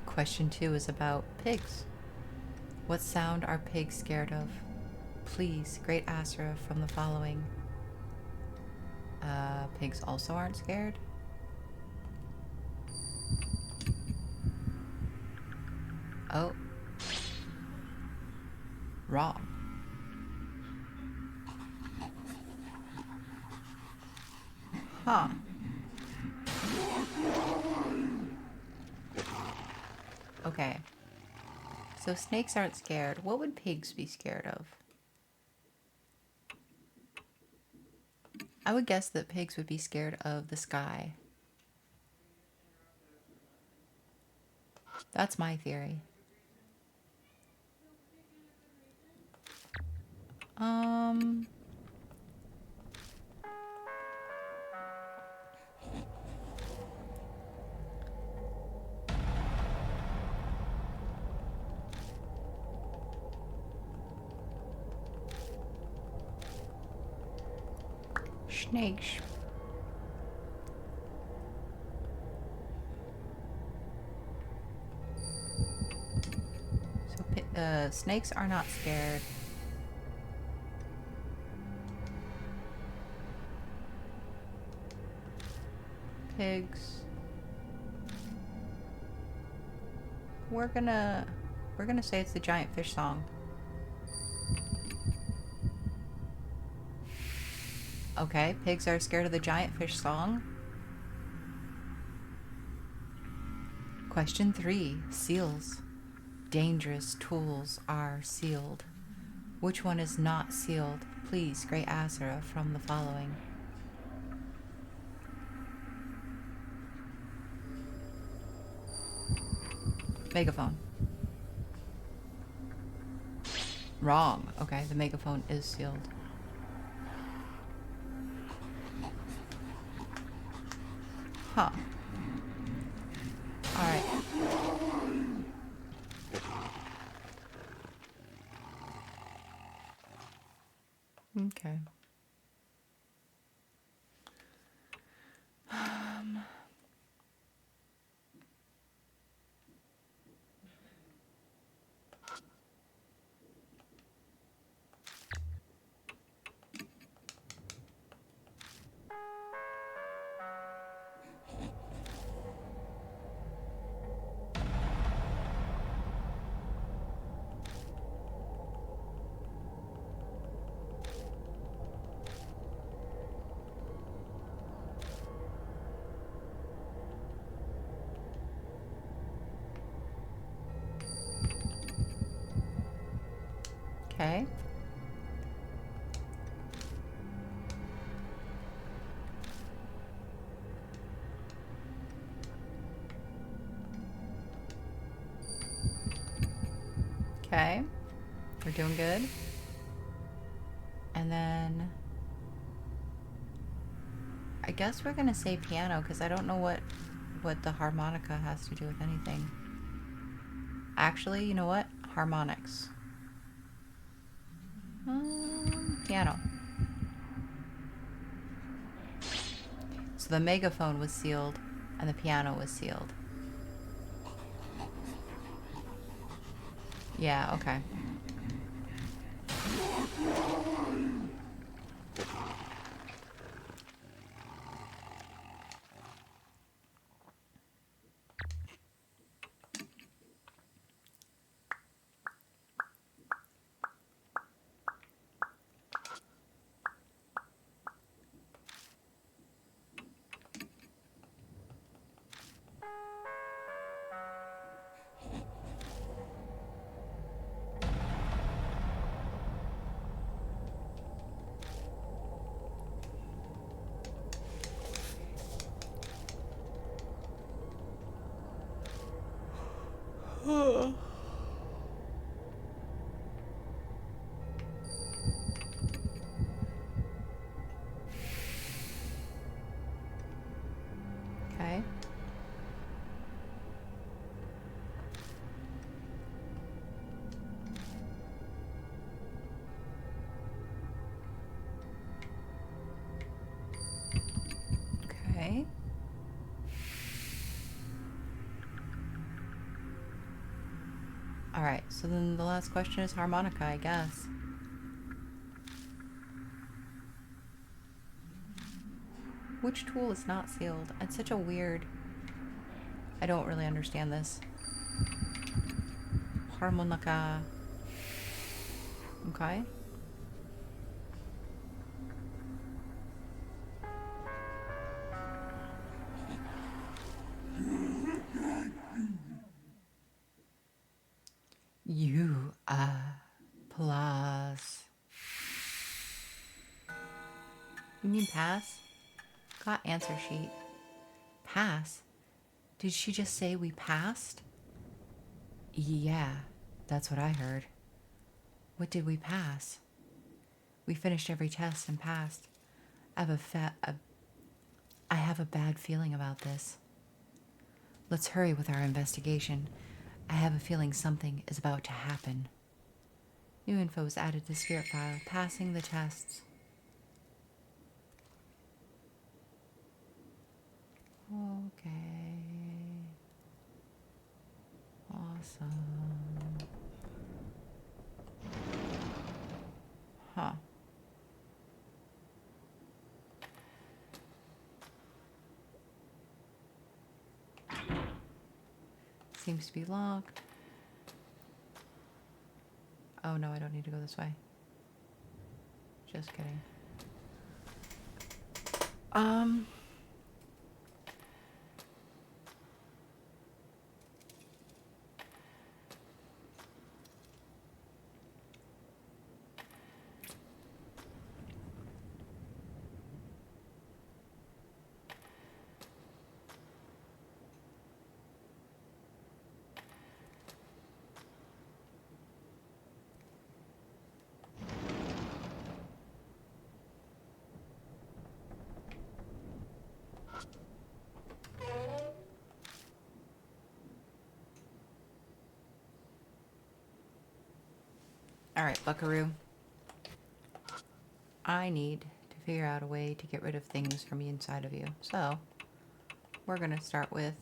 Question 2 is about pigs. What sound are pigs scared of? Please, great Asura from the following. Pigs also aren't scared? Oh. Wrong. Huh. Okay. So snakes aren't scared. What would pigs be scared of? I would guess that pigs would be scared of the sky. That's my theory. Snakes. So snakes are not scared. Pigs. We're gonna say it's the giant fish song. Okay, pigs are scared of the giant fish song. Question 3. Seals. Dangerous tools are sealed. Which one is not sealed? Please, great Asura from the following. Megaphone. Wrong. Okay, the megaphone is sealed. Huh. Alright. Okay. Okay. Okay. We're doing good. And then I guess we're gonna say piano because I don't know what the harmonica has to do with anything. Actually, you know what? Harmonics. Piano. So the megaphone was sealed and the piano was sealed. Yeah, okay. Okay. Okay. All right. So then the last question is harmonica, I guess. Which tool is not sealed? It's such a weird... I don't really understand this. Harmonica. Okay. You are plus. You mean pass? Got answer sheet. Pass? Did she just say we passed? Yeah, that's what I heard. What did we pass? We finished every test and passed. I have a bad feeling about this. Let's hurry with our investigation. I have a feeling something is about to happen. New info is added to spirit file. Passing the tests. Okay. Awesome. Huh. Seems to be locked. Oh no, I don't need to go this way. Just kidding. All right, Buckaroo. I need to figure out a way to get rid of things from the inside of you. So, we're going to start with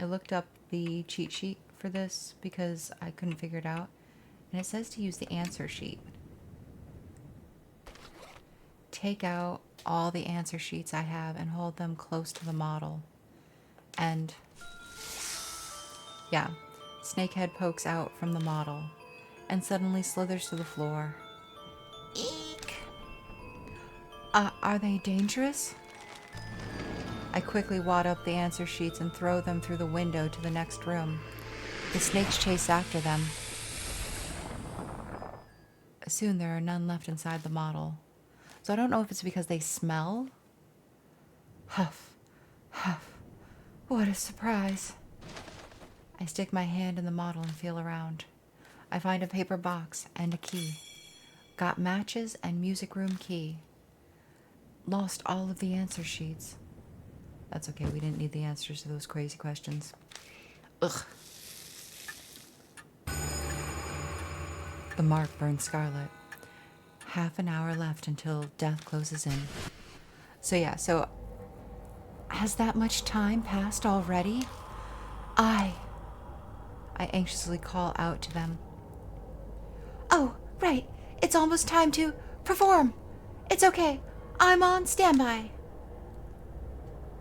I looked up the cheat sheet for this because I couldn't figure it out. And it says to use the answer sheet. Take out all the answer sheets I have and hold them close to the model. And yeah, Snakehead pokes out from the model and suddenly slithers to the floor. Eek! Are they dangerous? I quickly wad up the answer sheets and throw them through the window to the next room. The snakes chase after them. Soon there are none left inside the model. So I don't know if it's because they smell. Huff, huff. What a surprise. I stick my hand in the model and feel around. I find a paper box and a key. Got matches and music room key. Lost all of the answer sheets. That's okay, we didn't need the answers to those crazy questions. Ugh. The mark burned scarlet. Half an hour left until death closes in. So yeah, so has that much time passed already? I anxiously call out to them. Oh, right. It's almost time to perform. It's okay. I'm on standby.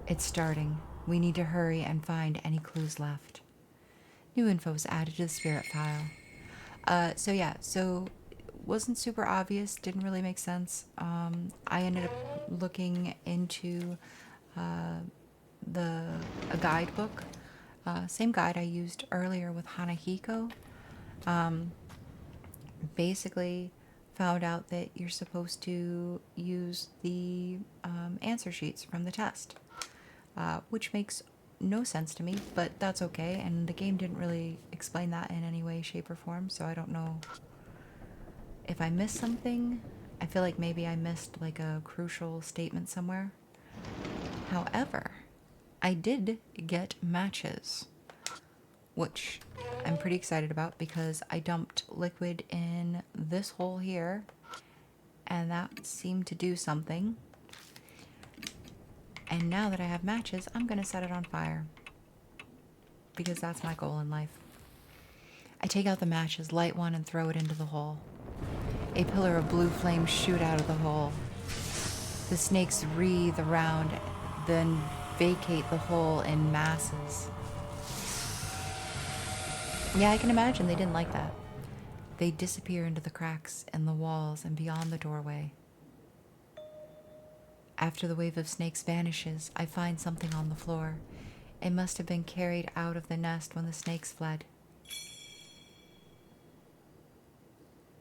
It's starting. We need to hurry and find any clues left. New info is added to the spirit file. So wasn't super obvious, didn't really make sense. I ended up looking into a guidebook, same guide I used earlier with Hanahiko. Basically found out that you're supposed to use the answer sheets from the test, which makes no sense to me, but that's okay. And the game didn't really explain that in any way, shape, or form, so I don't know if I missed something. I feel like maybe I missed like a crucial statement somewhere. However, I did get matches, which I'm pretty excited about because I dumped liquid in this hole here and that seemed to do something. And now that I have matches, I'm going to set it on fire because that's my goal in life. I take out the matches, light one, and throw it into the hole. A pillar of blue flames shoot out of the hole. The snakes wreathe around, then vacate the hole in masses. Yeah, I can imagine they didn't like that. They disappear into the cracks in the walls and beyond the doorway. After the wave of snakes vanishes, I find something on the floor. It must have been carried out of the nest when the snakes fled.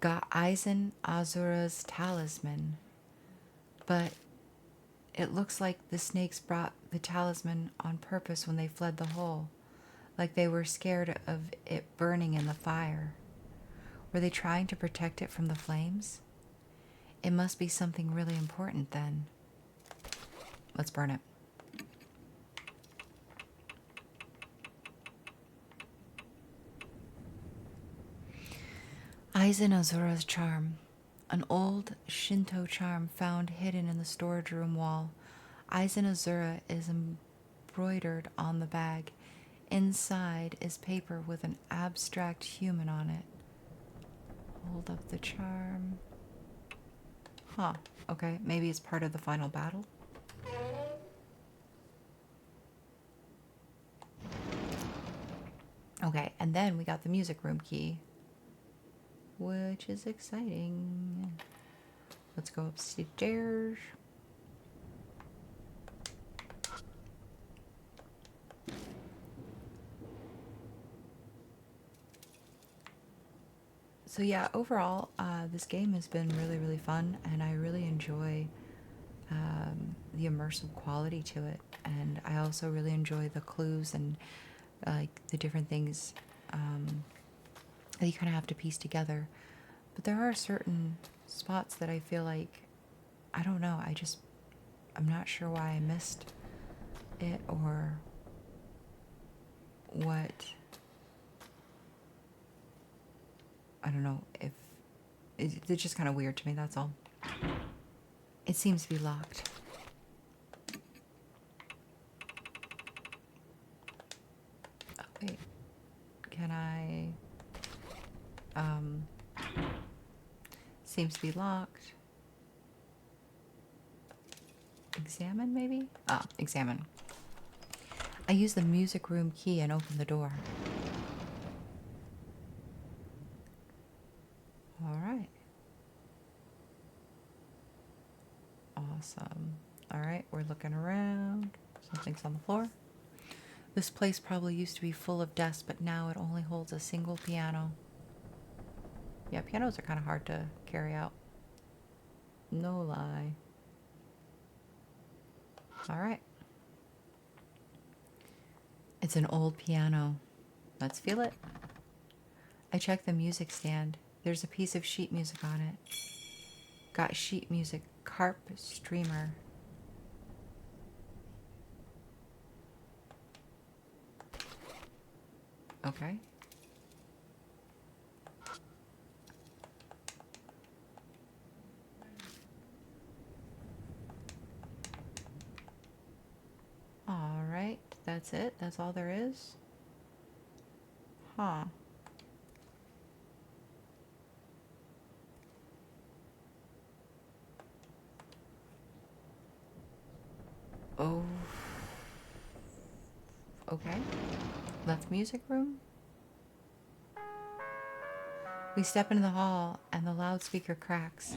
Got Aizen Azura's talisman, but it looks like the snakes brought the talisman on purpose when they fled the hole, like they were scared of it burning in the fire. Were they trying to protect it from the flames? It must be something really important then. Let's burn it. Aizen Azura's charm. An old Shinto charm found hidden in the storage room wall. Aizen Azura is embroidered on the bag. Inside is paper with an abstract human on it. Hold up the charm. Huh. Okay, maybe it's part of the final battle. Okay, and then we got the music room key, which is exciting. Let's go upstairs. So yeah, overall, this game has been really, really fun, and I really enjoy the immersive quality to it. And I also really enjoy the clues and like the different things that you kind of have to piece together. But there are certain spots that I feel like, I don't know, I'm not sure why I missed it or what. I don't know if it's just kind of weird to me, that's all. It seems to be locked. Oh, wait. Can I? Seems to be locked. Examine, maybe? Ah, examine. I use the music room key and open the door. Alright. Awesome. Alright, we're looking around. Something's on the floor. This place probably used to be full of desks, but now it only holds a single piano. Yeah, pianos are kind of hard to carry out. No lie. All right. It's an old piano. Let's feel it. I checked the music stand. There's a piece of sheet music on it. Got sheet music, carp streamer. Okay. All right, that's it. That's all there is. Huh. Oh. Okay. Left music room. We step into the hall and the loudspeaker cracks.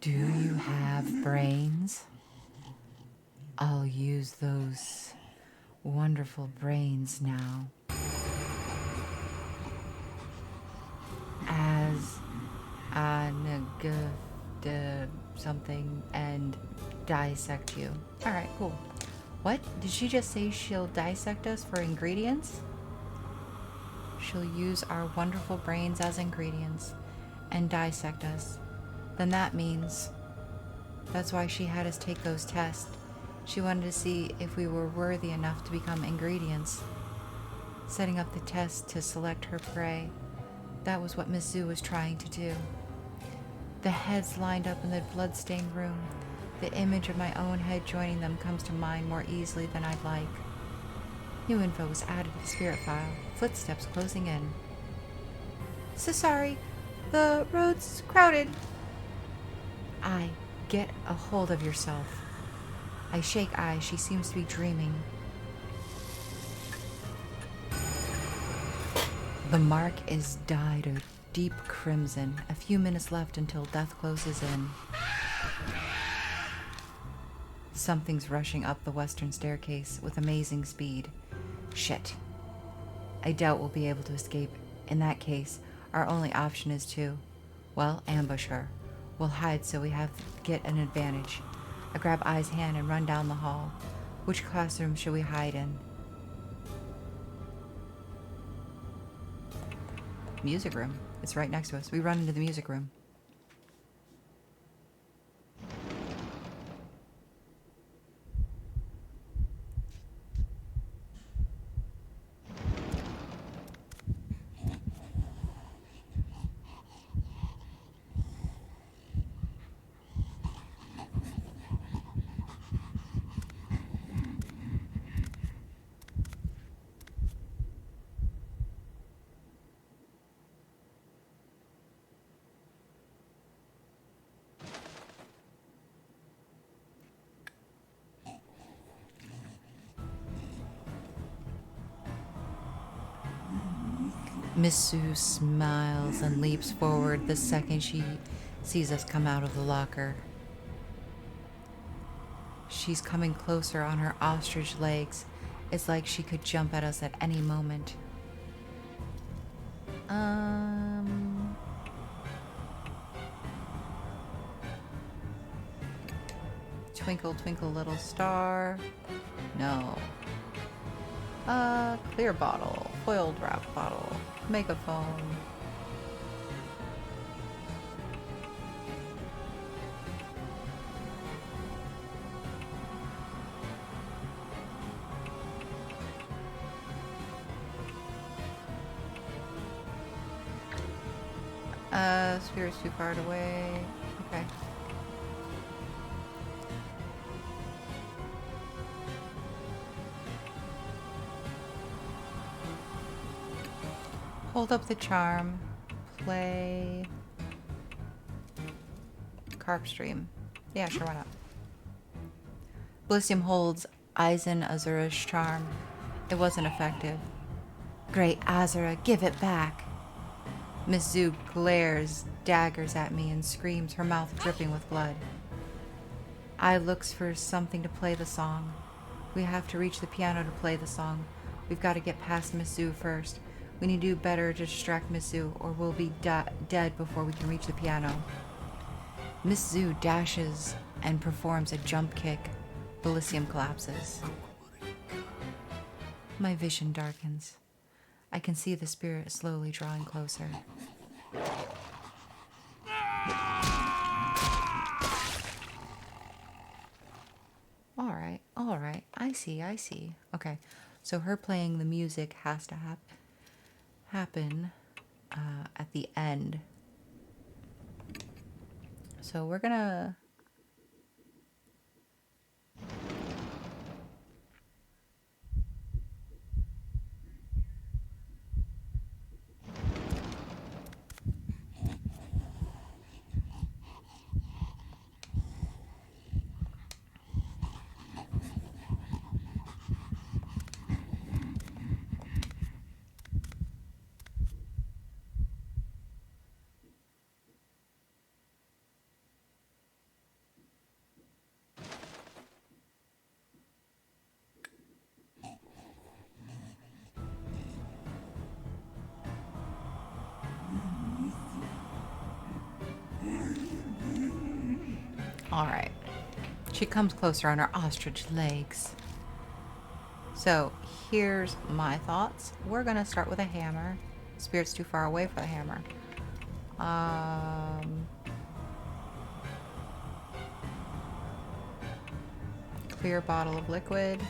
Do you have brains? I'll use those wonderful brains now as a something and dissect you. All right, cool. What? Did she just say she'll dissect us for ingredients? She'll use our wonderful brains as ingredients and dissect us. Then that means that's why she had us take those tests. She wanted to see if we were worthy enough to become ingredients. Setting up the test to select her prey. That was what Miss Zhu was trying to do. The heads lined up in the blood-stained room. The image of my own head joining them comes to mind more easily than I'd like. New info was added to the spirit file. Footsteps closing in. So sorry. The road's crowded. Get a hold of yourself. I shake Ai. She seems to be dreaming. The mark is dyed a deep crimson. A few minutes left until death closes in. Something's rushing up the western staircase with amazing speed. Shit. I doubt we'll be able to escape. In that case, our only option is to, well, ambush her. We'll hide so we get an advantage. I grab Ai's hand and run down the hall. Which classroom should we hide in? Music room. It's right next to us. We run into the music room. Miss Sue smiles and leaps forward the second she sees us come out of the locker. She's coming closer on her ostrich legs. It's like she could jump at us at any moment. Twinkle, twinkle, little star. No. Clear bottle. Foiled wrap bottle. Megaphone. Sphere's too far away. Okay. Hold up the charm. Play. Carp stream. Yeah, sure, why not? Bilicium holds Aizen Azura's charm. It wasn't effective. Great Azura, give it back. Miss Zhu glares daggers at me and screams, her mouth dripping with blood. Ai looks for something to play the song. We have to reach the piano to play the song. We've got to get past Miss Zhu first. We need to do better to distract Miss Zhu, or we'll be dead before we can reach the piano. Miss Zhu dashes and performs a jump kick. Bilicium collapses. My vision darkens. I can see the spirit slowly drawing closer. All right. I see. Okay, so her playing the music has to happen at the end. So we're gonna... All right. She comes closer on her ostrich legs. So here's my thoughts. We're gonna start with a hammer. Spirit's too far away for the hammer. Clear bottle of liquid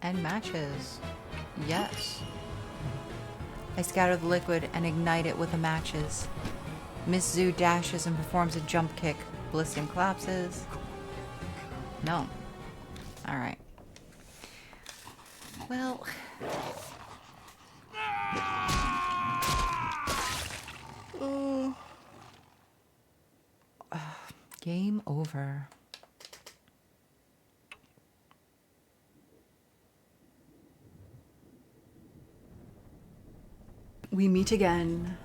and matches. Yes. I scatter the liquid and ignite it with the matches. Miss Zhu dashes and performs a jump kick. Bilicium collapses. No. All right. Well. Game over. We meet again.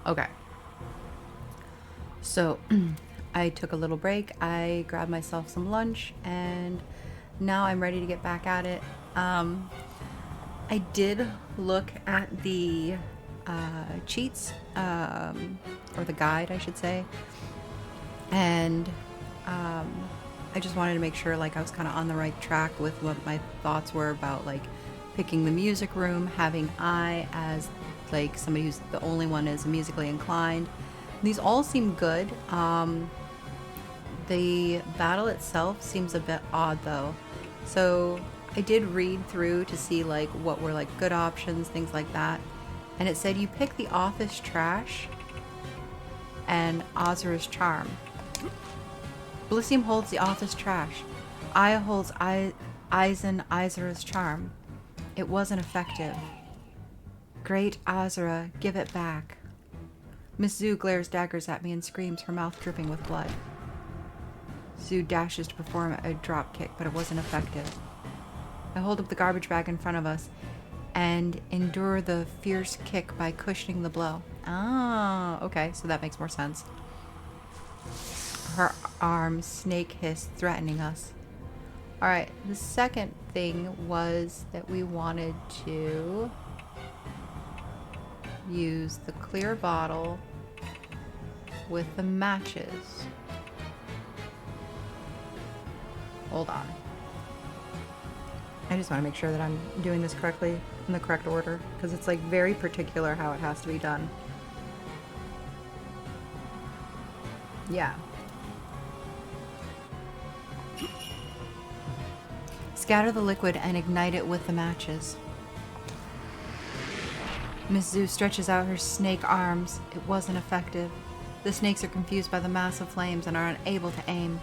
Okay. So I took a little break. I grabbed myself some lunch and now I'm ready to get back at it. I did look at the cheats, or the guide, I should say. And I just wanted to make sure like I was kind of on the right track with what my thoughts were about like picking the music room, having I as like somebody who's the only one is musically inclined. These all seem good. The battle itself seems a bit odd though. So I did read through to see like what were like good options, things like that. And it said you pick the office trash and Azura's charm. Bilicium holds the office trash. Aya holds Aizen Azura's charm. It wasn't effective. Great Azura, give it back. Miss Zhu glares daggers at me and screams, her mouth dripping with blood. Zhu dashes to perform a drop kick, but it wasn't effective. I hold up the garbage bag in front of us and endure the fierce kick by cushioning the blow. Ah, okay, so that makes more sense. Her arms snake hissed, threatening us. Alright, the second thing was that we wanted to use the clear bottle with the matches. Hold on. I just want to make sure that I'm doing this correctly in the correct order because it's like very particular how it has to be done. Yeah. Scatter the liquid and ignite it with the matches. Miss Zhu stretches out her snake arms. It wasn't effective. The snakes are confused by the massive flames and are unable to aim.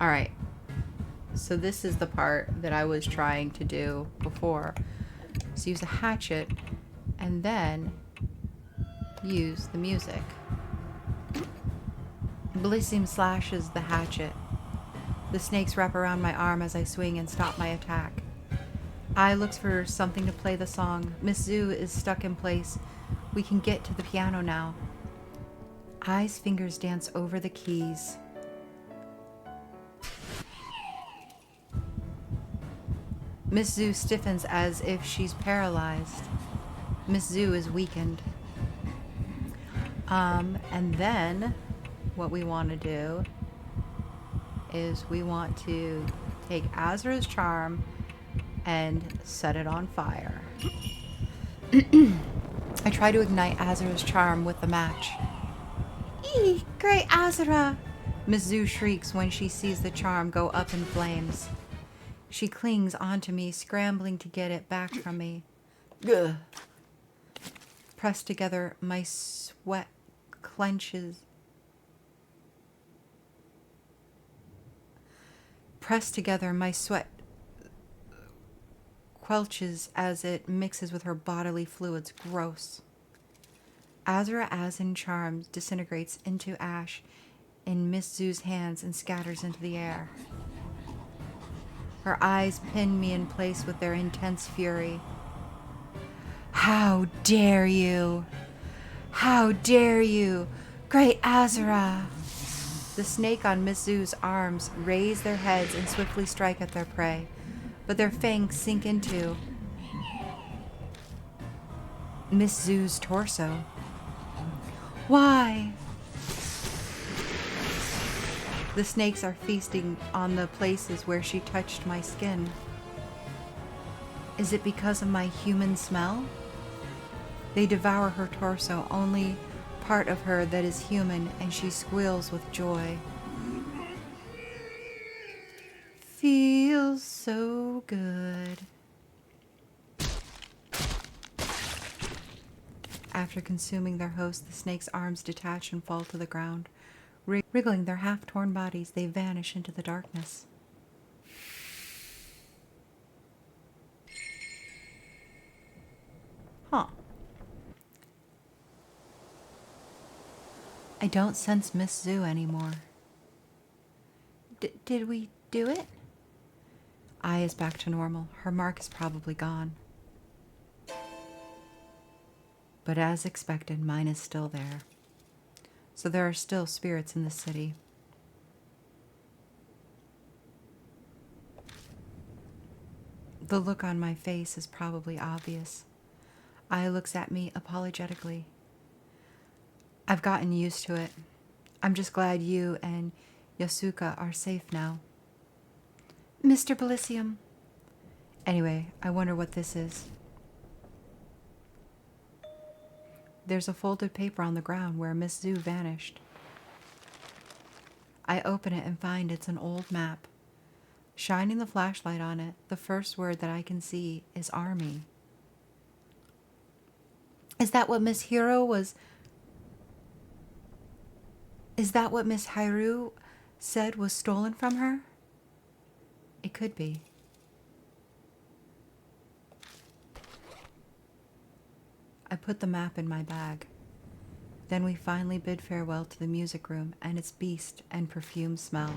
Alright. So this is the part that I was trying to do before. So use a hatchet and then use the music. Bilicium slashes the hatchet. The snakes wrap around my arm as I swing and stop my attack. I looks for something to play the song. Miss Zoo is stuck in place. We can get to the piano now. I's fingers dance over the keys. Miss Zoo stiffens as if she's paralyzed. Miss Zoo is weakened. And then what we want to do is we want to take Azra's charm and set it on fire. I try to ignite Azra's charm with the match. Eee, great Azra! Miss Zoo shrieks when she sees the charm go up in flames. She clings onto me, scrambling to get it back from me. Ugh. Pressed together, my sweat clenches. Pressed together, my sweat quelches as it mixes with her bodily fluids. Gross. Azra, as in charms, disintegrates into ash in Miss Zoo's hands and scatters into the air. Her eyes pin me in place with their intense fury. How dare you! How dare you! Great Azra! The snake on Miss Zoo's arms raise their heads and swiftly strike at their prey, but their fangs sink into Miss Zoo's torso. Why? The snakes are feasting on the places where she touched my skin. Is it because of my human smell? They devour her torso, only part of her that is human, and she squeals with joy. Feels so good. After consuming their host, the snake's arms detach and fall to the ground. Wriggling their half-torn bodies, they vanish into the darkness. Huh. I don't sense Miss Zoo anymore. Did we do it? I is back to normal. Her mark is probably gone. But as expected, mine is still there. So there are still spirits in the city. The look on my face is probably obvious. Ai looks at me apologetically. I've gotten used to it. I'm just glad you and Yasuka are safe now. Mr. Bilicium. Anyway, I wonder what this is. There's a folded paper on the ground where Miss Zoo vanished. I open it and find it's an old map. Shining the flashlight on it, the first word that I can see is army. Is that what Miss Hiru said was stolen from her? It could be. I put the map in my bag. Then we finally bid farewell to the music room and its beast and perfume smell.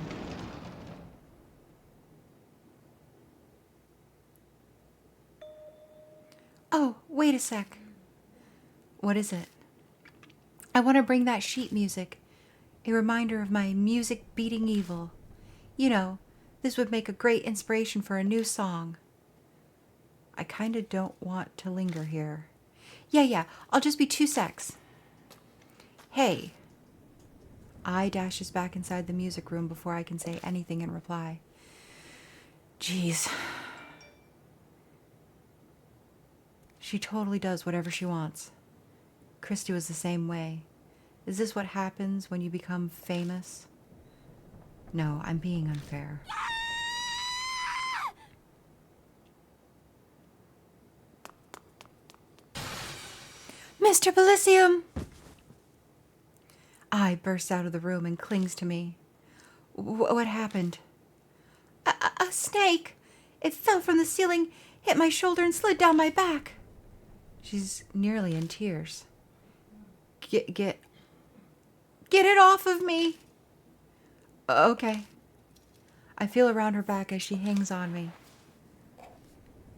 Oh, wait a sec. What is it? I want to bring that sheet music. A reminder of my music beating evil. You know, this would make a great inspiration for a new song. I kind of don't want to linger here. Yeah, I'll just be 2 secs. Hey. I dashes back inside the music room before I can say anything in reply. Jeez. She totally does whatever she wants. Christy was the same way. Is this what happens when you become famous? No, I'm being unfair. Mr. Bilicium! I bursts out of the room and clings to me. What happened? A snake! It fell from the ceiling, hit my shoulder, and slid down my back. She's nearly in tears. Get it off of me! Okay. I feel around her back as she hangs on me.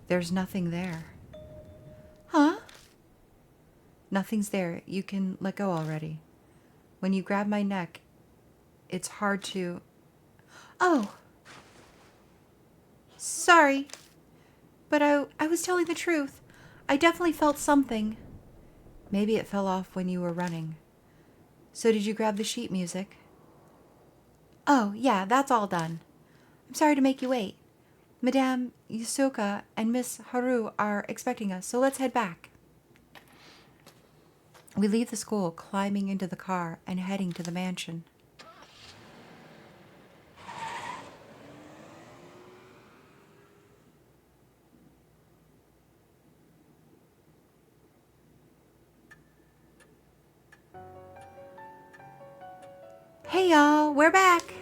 There's nothing there. Huh? Nothing's there. You can let go already. When you grab my neck, it's hard to... Oh! Sorry. But I was telling the truth. I definitely felt something. Maybe it fell off when you were running. So did you grab the sheet music? Oh, yeah, that's all done. I'm sorry to make you wait. Madame Yusuka and Miss Haru are expecting us, so let's head back. We leave the school, climbing into the car and heading to the mansion. Hey y'all, we're back!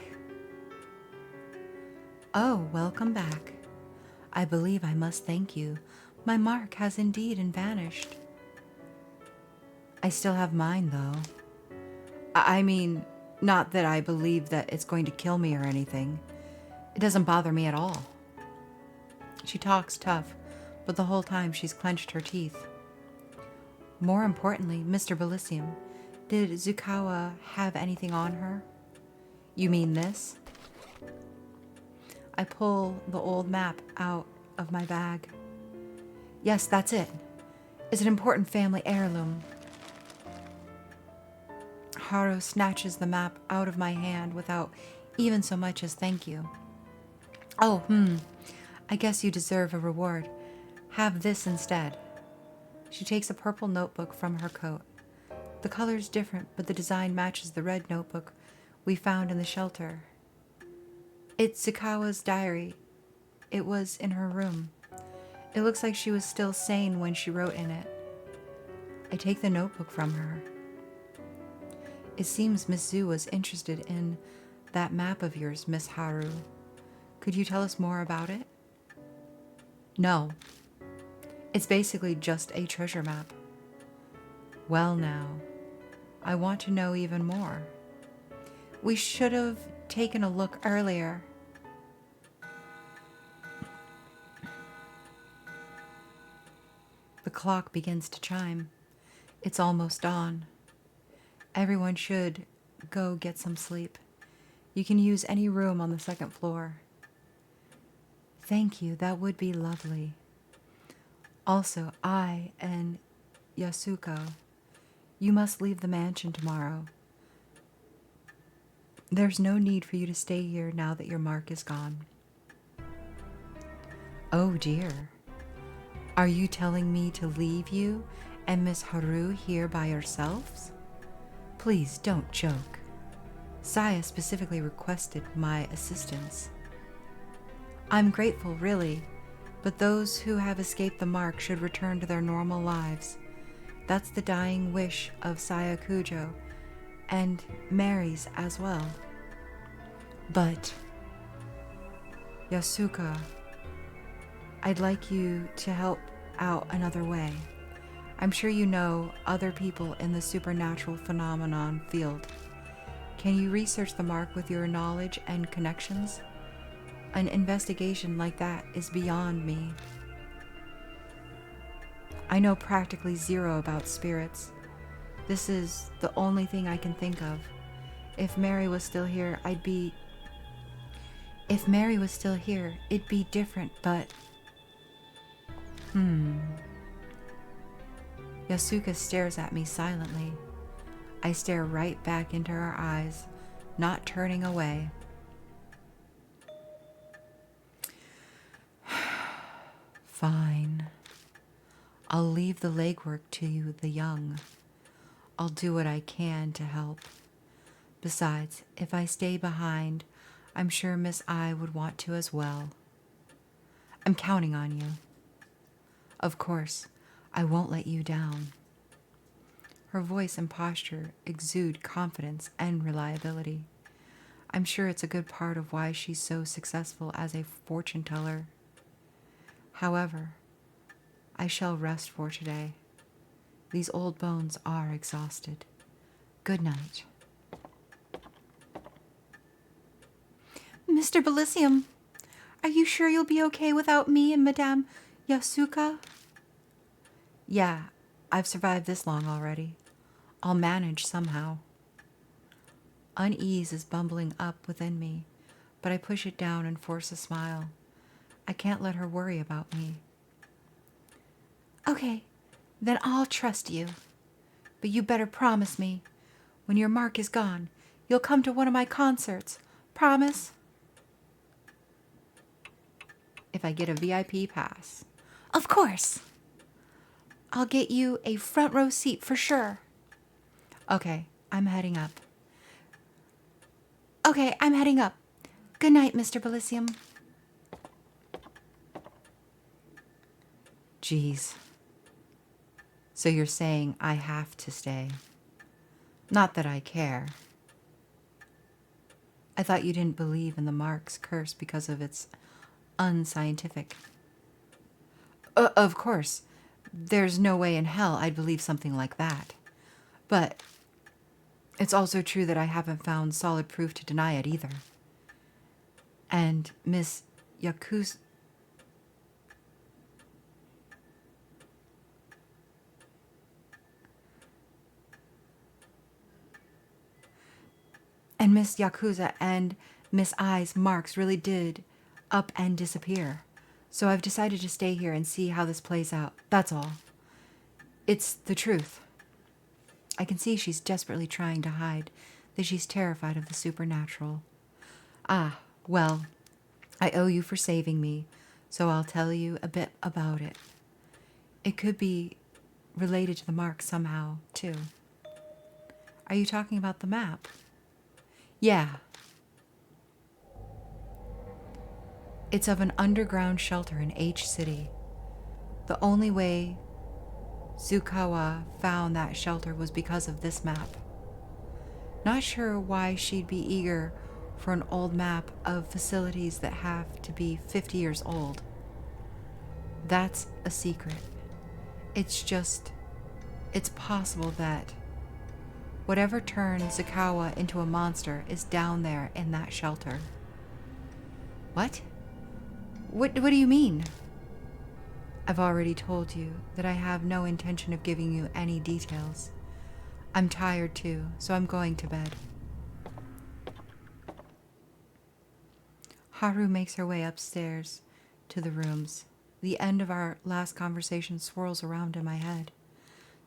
Oh, welcome back. I believe I must thank you. My mark has indeed vanished. I still have mine, though. I mean, not that I believe that it's going to kill me or anything. It doesn't bother me at all. She talks tough, but the whole time she's clenched her teeth. More importantly, Mr. Bilicium, did Zukawa have anything on her? You mean this? I pull the old map out of my bag. Yes, that's it. It's an important family heirloom. Haru snatches the map out of my hand without even so much as thank you. Oh, I guess you deserve a reward. Have this instead. She takes a purple notebook from her coat. The color's different, but the design matches the red notebook we found in the shelter. It's Zukawa's diary. It was in her room. It looks like she was still sane when she wrote in it. I take the notebook from her. It seems Miss Zu was interested in that map of yours, Miss Haru. Could you tell us more about it? No. It's basically just a treasure map. Well now, I want to know even more. We should have taken a look earlier. The clock begins to chime. It's almost dawn. Everyone should go get some sleep. You can use any room on the second floor. Thank you, that would be lovely. Also, I and Yasuko, you must leave the mansion tomorrow. There's no need for you to stay here now that your mark is gone. Oh dear. Are you telling me to leave you and Miss Haru here by yourselves? Please don't joke. Saya specifically requested my assistance. I'm grateful, really, but those who have escaped the mark should return to their normal lives. That's the dying wish of Saya Kujo, and Mary's as well. But, Yasuka, I'd like you to help out another way. I'm sure you know other people in the supernatural phenomenon field. Can you research the mark with your knowledge and connections? An investigation like that is beyond me. I know practically zero about spirits. This is the only thing I can think of. If Mary was still here, it'd be different, but... Yasuka stares at me silently. I stare right back into her eyes, not turning away. Fine. I'll leave the legwork to you, the young. I'll do what I can to help. Besides, if I stay behind, I'm sure Miss I would want to as well. I'm counting on you. Of course, I won't let you down. Her voice and posture exude confidence and reliability. I'm sure it's a good part of why she's so successful as a fortune teller. However, I shall rest for today. These old bones are exhausted. Good night. Mr. Bilicium, are you sure you'll be okay without me and Madame Yasuka? Yeah, I've survived this long already. I'll manage somehow. Unease is bumbling up within me, but I push it down and force a smile. I can't let her worry about me. Okay, then I'll trust you. But you better promise me, when your mark is gone, you'll come to one of my concerts. Promise? If I get a VIP pass. Of course. I'll get you a front row seat for sure. Okay, I'm heading up. Okay, I'm heading up. Good night, Mr. Bilicium. Geez. So you're saying I have to stay? Not that I care. I thought you didn't believe in the Mark's curse because of its unscientific. Of course, there's no way in hell I'd believe something like that. But it's also true that I haven't found solid proof to deny it either. And Miss Yakuza... And Miss Yakuza and Miss I's marks really did up and disappear. So I've decided to stay here and see how this plays out. That's all. It's the truth. I can see she's desperately trying to hide that she's terrified of the supernatural. Ah, well, I owe you for saving me, so I'll tell you a bit about it. It could be related to the mark somehow, too. Are you talking about the map? Yeah. It's of an underground shelter in H City. The only way Tsukawa found that shelter was because of this map. Not sure why she'd be eager for an old map of facilities that have to be 50 years old. That's a secret. It's possible that whatever turned Tsukawa into a monster is down there in that shelter. What? What do you mean? I've already told you that I have no intention of giving you any details. I'm tired too, so I'm going to bed. Haru makes her way upstairs to the rooms. The end of our last conversation swirls around in my head.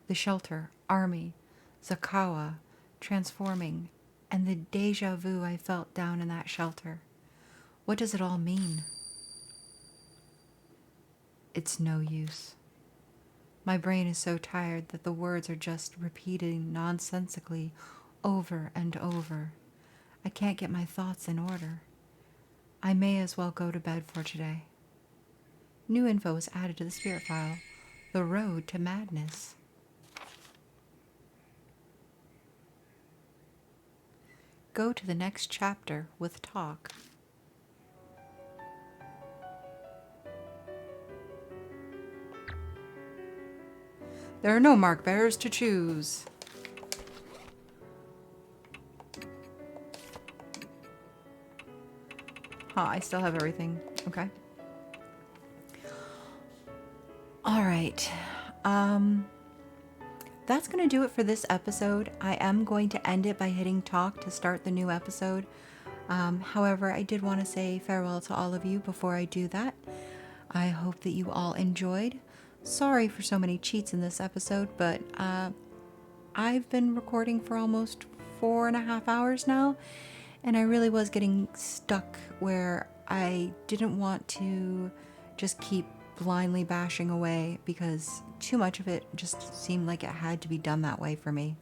The shelter, army, Zakawa, transforming, and the deja vu I felt down in that shelter. What does it all mean? It's no use. My brain is so tired that the words are just repeating nonsensically over and over. I can't get my thoughts in order. I may as well go to bed for today. New info was added to the spirit file. The road to madness. Go to the next chapter with talk. There are no mark bearers to choose. I still have everything. Okay. All right. That's going to do it for this episode. I am going to end it by hitting talk to start the new episode. However, I did want to say farewell to all of you before I do that. I hope that you all enjoyed. Sorry for so many cheats in this episode, but I've been recording for almost 4.5 hours now, and I really was getting stuck where I didn't want to just keep blindly bashing away because too much of it just seemed like it had to be done that way for me.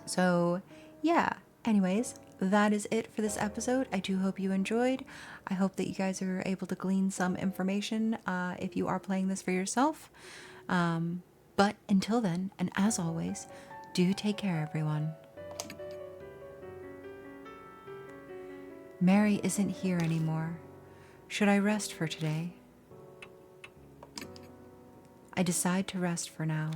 So yeah, anyways, that is it for this episode. I do hope you enjoyed. I hope that you guys are able to glean some information if you are playing this for yourself. But until then, and as always, do take care, everyone. Mary isn't here anymore. Should I rest for today? I decide to rest for now.